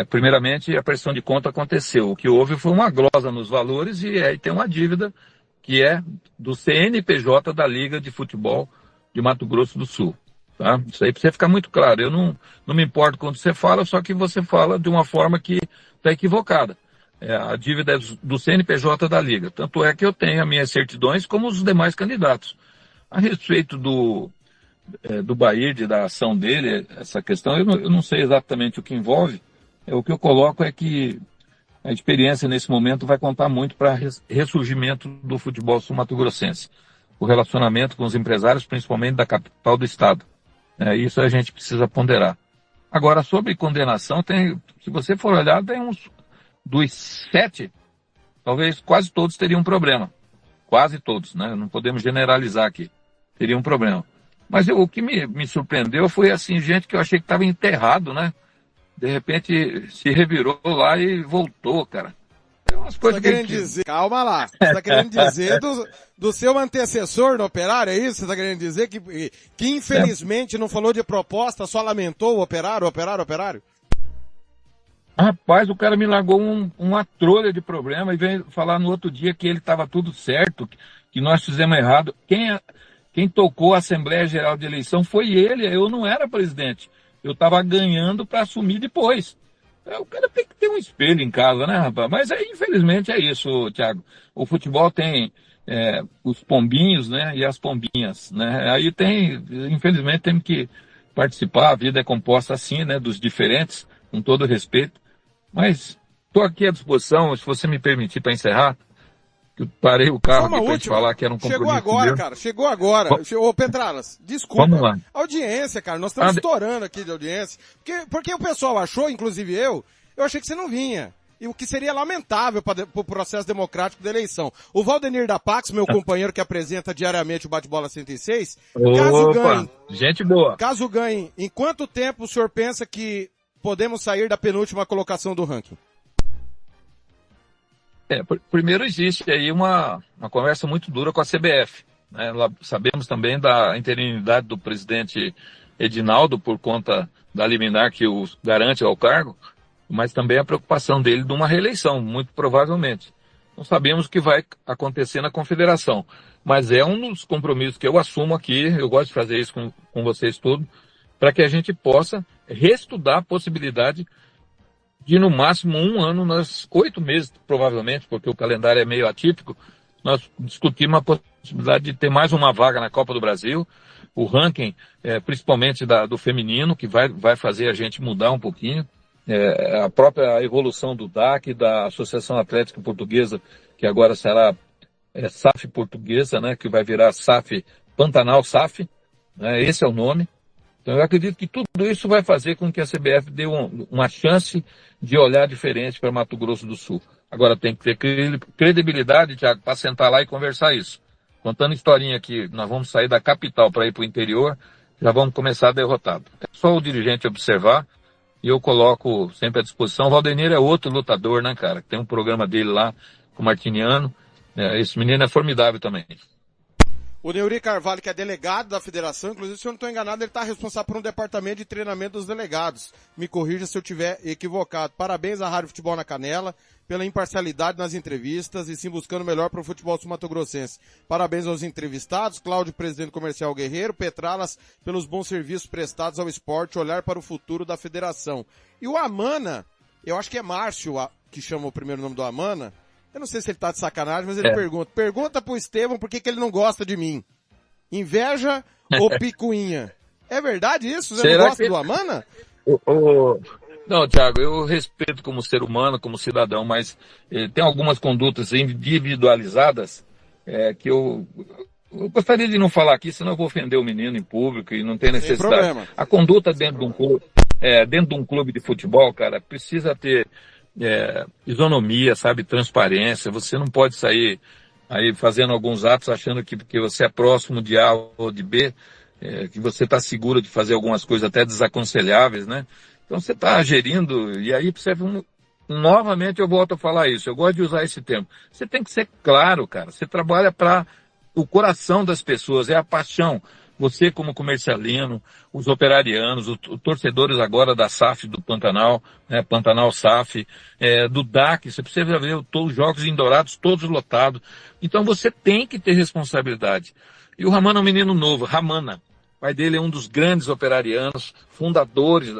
Primeiramente, a prestação de conta aconteceu. O que houve foi uma glosa nos valores e aí tem uma dívida que é do CNPJ da Liga de Futebol de Mato Grosso do Sul. Tá? Isso aí precisa ficar muito claro. Eu não me importo quando você fala, só que você fala de uma forma que está equivocada. A dívida é do CNPJ da Liga. Tanto é que eu tenho as minhas certidões como os demais candidatos. A respeito do Baird, da ação dele, essa questão, eu não sei exatamente o que envolve. O que eu coloco é que a experiência nesse momento vai contar muito para ressurgimento do futebol sul-mato-grossense. O relacionamento com os empresários, principalmente da capital do estado. Isso a gente precisa ponderar. Agora, sobre condenação, se você for olhar, tem uns dos 7, talvez quase todos teriam um problema. Quase todos, né? Não podemos generalizar aqui. Teriam um problema. Mas o que me surpreendeu foi, assim, gente que eu achei que estava enterrado, né? De repente se revirou lá e voltou, cara. É umas coisas você tá querendo dizer, calma lá, você tá querendo dizer do seu antecessor no Operário, é isso? Você tá querendo dizer que infelizmente não falou de proposta, só lamentou o Operário? Rapaz, o cara me largou uma trolha de problema e veio falar no outro dia que ele estava tudo certo, que nós fizemos errado. Quem tocou a Assembleia Geral de Eleição foi ele, eu não era presidente. Eu estava ganhando para assumir depois. O cara tem que ter um espelho em casa, né, rapaz? Mas infelizmente é isso, Thiago. O futebol tem os pombinhos, né, e as pombinhas, né? Aí infelizmente temos que participar, a vida é composta assim, né, dos diferentes, com todo respeito. Mas estou aqui à disposição, se você me permitir para encerrar, que eu parei o carro aqui para te falar que era um compromisso. Chegou agora. Ô, Petralas, desculpa. Vamos lá. Audiência, cara, nós estamos estourando aqui de audiência. Porque o pessoal achou, inclusive eu achei que você não vinha. E o que seria lamentável para o processo democrático da eleição. O Valdenir da Pax, meu companheiro que apresenta diariamente o Bate-Bola 106, gente boa. Caso ganhe, em quanto tempo o senhor pensa que podemos sair da penúltima colocação do ranking? Primeiro existe aí uma conversa muito dura com a CBF. Né? Sabemos também da interinidade do presidente Edinaldo por conta da liminar que o garante ao cargo, mas também a preocupação dele de uma reeleição, muito provavelmente. Não sabemos o que vai acontecer na confederação, mas é um dos compromissos que eu assumo aqui, eu gosto de fazer isso com vocês todos, para que a gente possa reestudar a possibilidade de no máximo 1 ano, nas 8 meses provavelmente, porque o calendário é meio atípico, nós discutimos a possibilidade de ter mais uma vaga na Copa do Brasil, o ranking, principalmente do feminino, que vai fazer a gente mudar um pouquinho, a própria evolução do DAC, da Associação Atlética Portuguesa, que agora será SAF Portuguesa, né, que vai virar SAF Pantanal SAF, né, esse é o nome. Então eu acredito que tudo isso vai fazer com que a CBF dê uma chance de olhar diferente para Mato Grosso do Sul. Agora tem que ter credibilidade, Thiago, para sentar lá e conversar isso. Contando historinha aqui, nós vamos sair da capital para ir para o interior, já vamos começar derrotado. É só o dirigente observar e eu coloco sempre à disposição. O Valdenir é outro lutador, né, cara? Tem um programa dele lá com o Martiniano. Esse menino é formidável também. O Neuri Carvalho, que é delegado da federação, inclusive, se eu não estou enganado, ele está responsável por um departamento de treinamento dos delegados. Me corrija se eu estiver equivocado. Parabéns à Rádio Futebol na Canela pela imparcialidade nas entrevistas e sim buscando o melhor para o futebol sul-mato-grossense. Parabéns aos entrevistados, Cláudio, presidente comercial Guerreiro, Petralas, pelos bons serviços prestados ao esporte, olhar para o futuro da federação. E o Amana, eu acho que é Márcio que chama o primeiro nome do Amana. Eu não sei se ele tá de sacanagem, mas ele pergunta pro Estevão por que ele não gosta de mim. Inveja ou picuinha? É verdade isso? Você não gosta do Amana? Não, Thiago, eu respeito como ser humano, como cidadão, mas tem algumas condutas individualizadas que eu gostaria de não falar aqui, senão eu vou ofender o menino em público e não tem necessidade. Sem problema. A conduta dentro de um clube de futebol, cara, precisa ter isonomia, sabe, transparência. Você não pode sair aí fazendo alguns atos achando que porque você é próximo de A ou de B, que você está seguro de fazer algumas coisas até desaconselháveis, né? Então você está gerindo, e aí precisa novamente eu volto a falar isso, eu gosto de usar esse termo. Você tem que ser claro, cara. Você trabalha para o coração das pessoas, é a paixão. Você como comercialino, os operarianos, os torcedores agora da SAF do Pantanal, né, Pantanal SAF, do DAC, você precisa ver os jogos em Dourados todos lotados. Então você tem que ter responsabilidade. E o Ramana é um menino novo, Ramana. O pai dele é um dos grandes operarianos, fundadores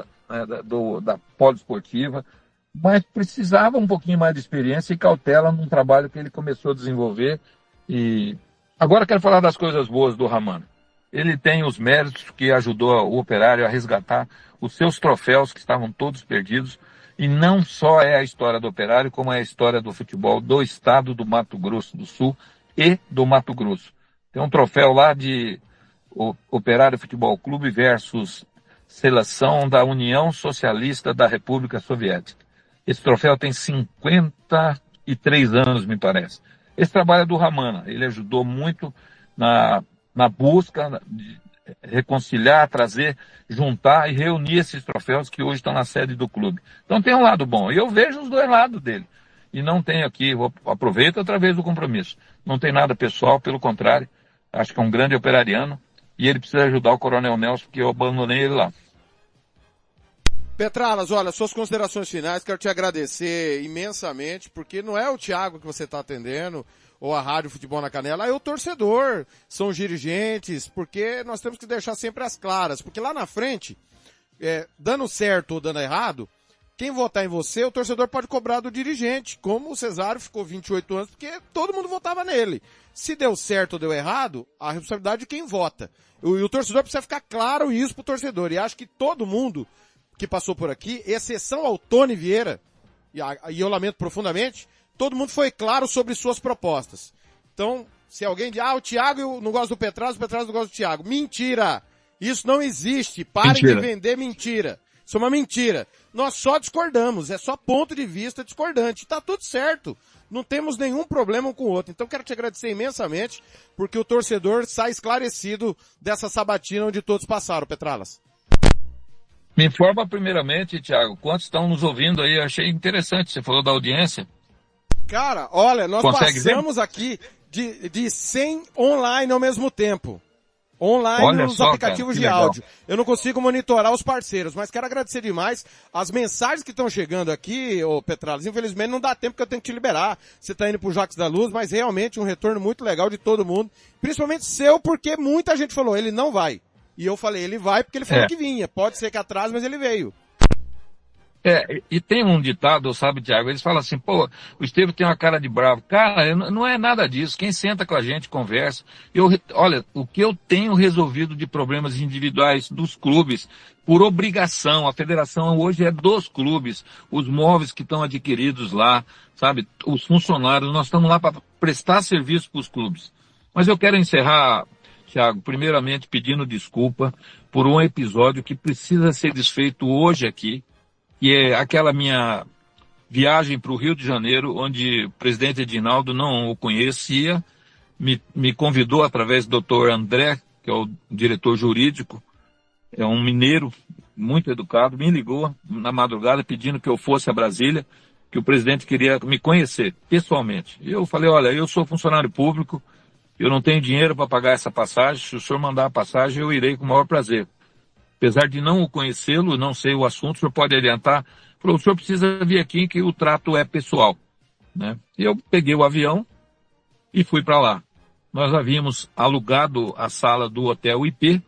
da poliesportiva, mas precisava um pouquinho mais de experiência e cautela num trabalho que ele começou a desenvolver. E agora quero falar das coisas boas do Ramana. Ele tem os méritos que ajudou o Operário a resgatar os seus troféus que estavam todos perdidos. E não só é a história do Operário, como é a história do futebol do estado do Mato Grosso do Sul e do Mato Grosso. Tem um troféu lá de Operário Futebol Clube versus Seleção da União Socialista da República Soviética. Esse troféu tem 53 anos, me parece. Esse trabalho é do Ramana. Ele ajudou muito na busca de reconciliar, trazer, juntar e reunir esses troféus que hoje estão na sede do clube. Então tem um lado bom. E eu vejo os dois lados dele. E não tem aqui, aproveito outra vez o compromisso. Não tem nada pessoal, pelo contrário. Acho que é um grande operariano. E ele precisa ajudar o Coronel Nelson, porque eu abandonei ele lá. Petralas, olha, suas considerações finais, quero te agradecer imensamente, porque não é o Thiago que você está atendendo, ou a Rádio Futebol na Canela, é o torcedor, são os dirigentes, porque nós temos que deixar sempre as claras, porque lá na frente, dando certo ou dando errado, quem votar em você, o torcedor pode cobrar do dirigente, como o Cesário ficou 28 anos, porque todo mundo votava nele. Se deu certo ou deu errado, a responsabilidade é de quem vota. E o torcedor precisa ficar claro isso pro torcedor, e acho que todo mundo que passou por aqui, exceção ao Tony Vieira, e eu lamento profundamente, todo mundo foi claro sobre suas propostas. Então, se alguém diz, o Thiago não gosta do Petralas, o Petralas não gosta do Thiago. Mentira! Isso não existe. Parem de vender mentira. Isso é uma mentira. Nós só discordamos, é só ponto de vista discordante. Tá tudo certo. Não temos nenhum problema um com o outro. Então quero te agradecer imensamente, porque o torcedor sai esclarecido dessa sabatina onde todos passaram, Petralas. Me informa primeiramente, Thiago, quantos estão nos ouvindo aí? Eu achei interessante, você falou da audiência. Cara, olha, nós passamos ver? aqui de 100 online ao mesmo tempo. Online olha nos só, aplicativos cara, de legal. áudio. Eu não consigo monitorar os parceiros, mas quero agradecer demais as mensagens que estão chegando aqui, ô Petralas. Infelizmente não dá tempo que eu tenho que te liberar. Você tá indo pro Jacques da Luz, mas realmente um retorno muito legal de todo mundo. Principalmente seu, porque muita gente falou, ele não vai. E eu falei, ele vai porque ele falou que vinha. Pode ser que atrase, mas ele veio. E tem um ditado, sabe, Thiago? Eles falam assim, pô, o Estevam tem uma cara de bravo. Cara, não é nada disso. Quem senta com a gente, conversa. Olha, o que eu tenho resolvido de problemas individuais dos clubes, por obrigação, a federação hoje é dos clubes, os móveis que estão adquiridos lá, sabe, os funcionários, nós estamos lá para prestar serviço para os clubes. Mas eu quero encerrar, Thiago, primeiramente pedindo desculpa por um episódio que precisa ser desfeito hoje aqui, que é aquela minha viagem para o Rio de Janeiro, onde o presidente Edinaldo não o conhecia, me convidou através do Dr. André, que é o diretor jurídico, é um mineiro muito educado, me ligou na madrugada pedindo que eu fosse a Brasília, que o presidente queria me conhecer pessoalmente. E eu falei, olha, eu sou funcionário público, eu não tenho dinheiro para pagar essa passagem, se o senhor mandar a passagem eu irei com o maior prazer. Apesar de não o conhecê-lo, não sei o assunto, o senhor pode adiantar. Falou, o senhor precisa vir aqui que o trato é pessoal, né? E eu peguei o avião e fui para lá. Nós havíamos alugado a sala do Hotel IP,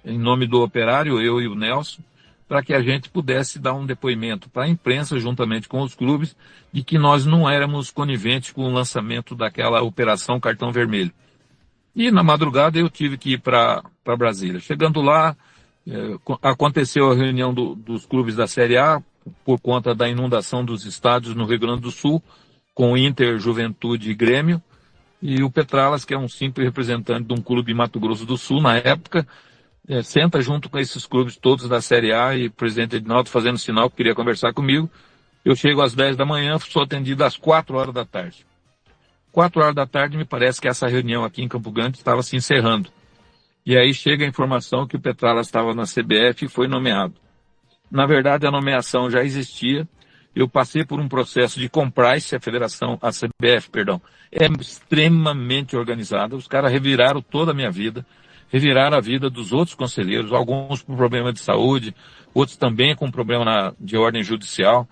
em nome do operário, eu e o Nelson, para que a gente pudesse dar um depoimento para a imprensa, juntamente com os clubes, de que nós não éramos coniventes com o lançamento daquela operação Cartão Vermelho. E na madrugada eu tive que ir para Brasília. Chegando lá, aconteceu a reunião dos clubes da Série A, por conta da inundação dos estádios no Rio Grande do Sul, com Inter, Juventude e Grêmio, e o Petralas, que é um simples representante de um clube em Mato Grosso do Sul, na época, senta junto com esses clubes todos da Série A, e o presidente Edinaldo fazendo sinal que queria conversar comigo. Eu chego às 10 da manhã, sou atendido às 4 horas da tarde. 4 horas da tarde, me parece que essa reunião aqui em Campo Grande estava se encerrando. E aí chega a informação que o Petralas estava na CBF e foi nomeado. Na verdade, a nomeação já existia. Eu passei por um processo de compliance, a CBF, é extremamente organizada. Os caras reviraram toda a minha vida, reviraram a vida dos outros conselheiros, alguns com problema de saúde, outros também com problema de ordem judicial,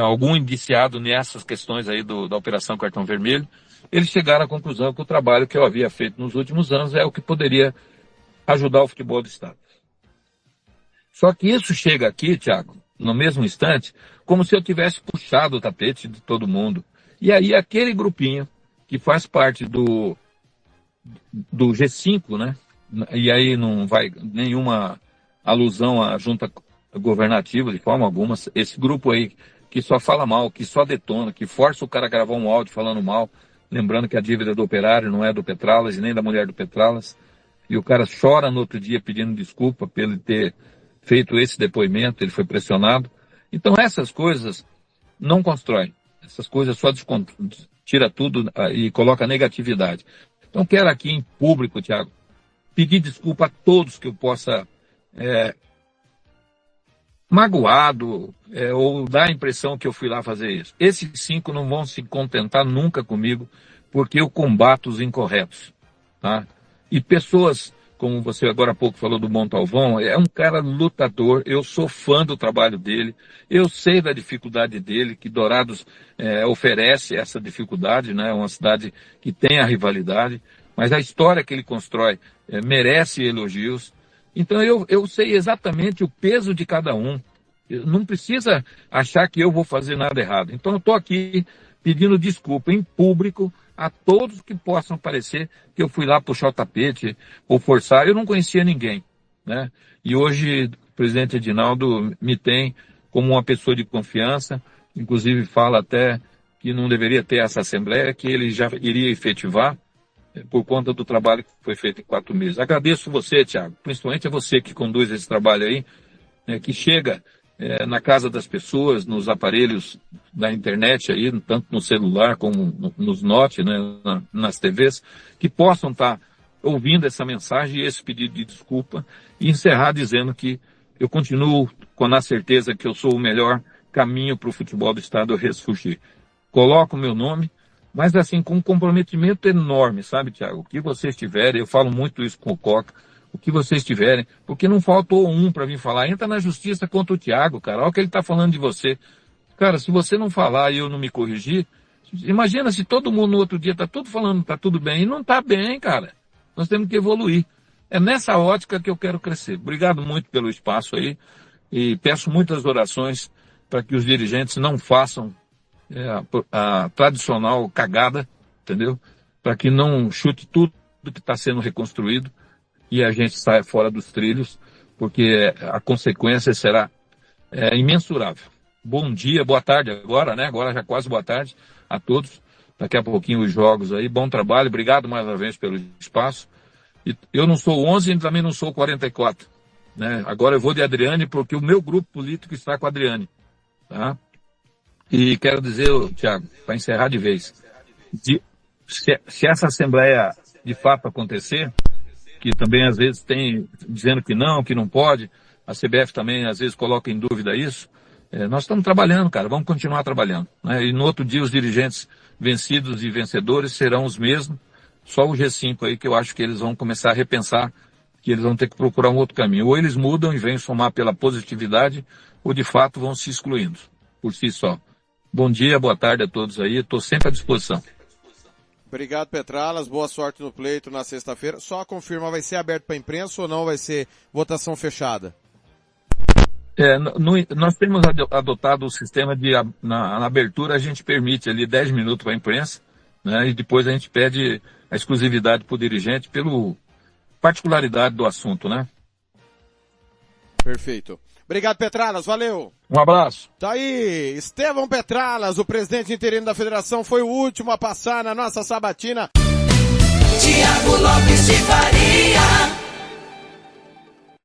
algum indiciado nessas questões aí da Operação Cartão Vermelho. Eles chegaram à conclusão que o trabalho que eu havia feito nos últimos anos é o que poderia ajudar o futebol do Estado. Só que isso chega aqui, Thiago, no mesmo instante, como se eu tivesse puxado o tapete de todo mundo. E aí aquele grupinho que faz parte do G5, né? E aí não vai nenhuma alusão à junta governativa de forma alguma. Esse grupo aí que só fala mal, que só detona, que força o cara a gravar um áudio falando mal, lembrando que a dívida do operário não é do Petralas e nem da mulher do Petralas. E o cara chora no outro dia pedindo desculpa por ele ter feito esse depoimento, ele foi pressionado. Então essas coisas não constroem. Essas coisas só tira tudo e coloca negatividade. Então quero aqui em público, Thiago, pedir desculpa a todos que eu possa magoado ou dar a impressão que eu fui lá fazer isso. Esses 5 não vão se contentar nunca comigo, porque eu combato os incorretos, tá? E pessoas, como você agora há pouco falou do Montalvão, é um cara lutador, eu sou fã do trabalho dele, eu sei da dificuldade dele, que Dourados oferece essa dificuldade, né? Uma cidade que tem a rivalidade, mas a história que ele constrói merece elogios. Então eu sei exatamente o peso de cada um, não precisa achar que eu vou fazer nada errado. Então eu estou aqui pedindo desculpa em público a todos que possam parecer que eu fui lá puxar o tapete ou forçar. Eu não conhecia ninguém, né? E hoje o presidente Edinaldo me tem como uma pessoa de confiança, inclusive fala até que não deveria ter essa assembleia, que ele já iria efetivar por conta do trabalho que foi feito em 4 meses. Agradeço você, Thiago, principalmente a você que conduz esse trabalho aí, que chega na casa das pessoas, nos aparelhos da internet aí, tanto no celular como nos notes, né, nas TVs, que possam estar ouvindo essa mensagem e esse pedido de desculpa e encerrar dizendo que eu continuo com a certeza que eu sou o melhor caminho para o futebol do Estado ressurgir. Coloco o meu nome, mas assim, com um comprometimento enorme, sabe, Thiago? O que vocês tiverem, eu falo muito isso com o Coca, o que vocês tiverem, porque não faltou um para vir falar, entra na justiça contra o Thiago, cara, olha o que ele está falando de você. Cara, se você não falar e eu não me corrigir, imagina se todo mundo no outro dia está tudo falando que está tudo bem, e não está bem, cara. Nós temos que evoluir. É nessa ótica que eu quero crescer. Obrigado muito pelo espaço aí, e peço muitas orações para que os dirigentes não façam a tradicional cagada, entendeu? Para que não chute tudo que está sendo reconstruído e a gente saia fora dos trilhos, porque a consequência será imensurável. Bom dia, boa tarde agora, né? Agora já quase boa tarde a todos. Daqui a pouquinho os jogos aí. Bom trabalho, obrigado mais uma vez pelo espaço. E eu não sou 11 e também não sou 44. Né? Agora eu vou de Adriane, porque o meu grupo político está com a Adriane. Tá? E quero dizer, Thiago, para encerrar de vez, se essa Assembleia de fato acontecer, que também às vezes tem dizendo que não pode, a CBF também às vezes coloca em dúvida isso, nós estamos trabalhando, cara, vamos continuar trabalhando. Né? E no outro dia os dirigentes vencidos e vencedores serão os mesmos, só o G5 aí que eu acho que eles vão começar a repensar, que eles vão ter que procurar um outro caminho. Ou eles mudam e vêm somar pela positividade, ou de fato vão se excluindo por si só. Bom dia, boa tarde a todos aí, estou sempre à disposição. Obrigado, Petralas. Boa sorte no pleito na sexta-feira. Só confirma, vai ser aberto para a imprensa ou não vai ser votação fechada? Nós temos adotado o sistema de, na abertura, a gente permite ali 10 minutos para a imprensa, né, e depois a gente pede a exclusividade para o dirigente pela particularidade do assunto, né? Perfeito. Obrigado, Petralas. Valeu. Um abraço. Tá aí, Estevão Petralas, o presidente interino da federação, foi o último a passar na nossa sabatina. Thiago Lopes de Faria.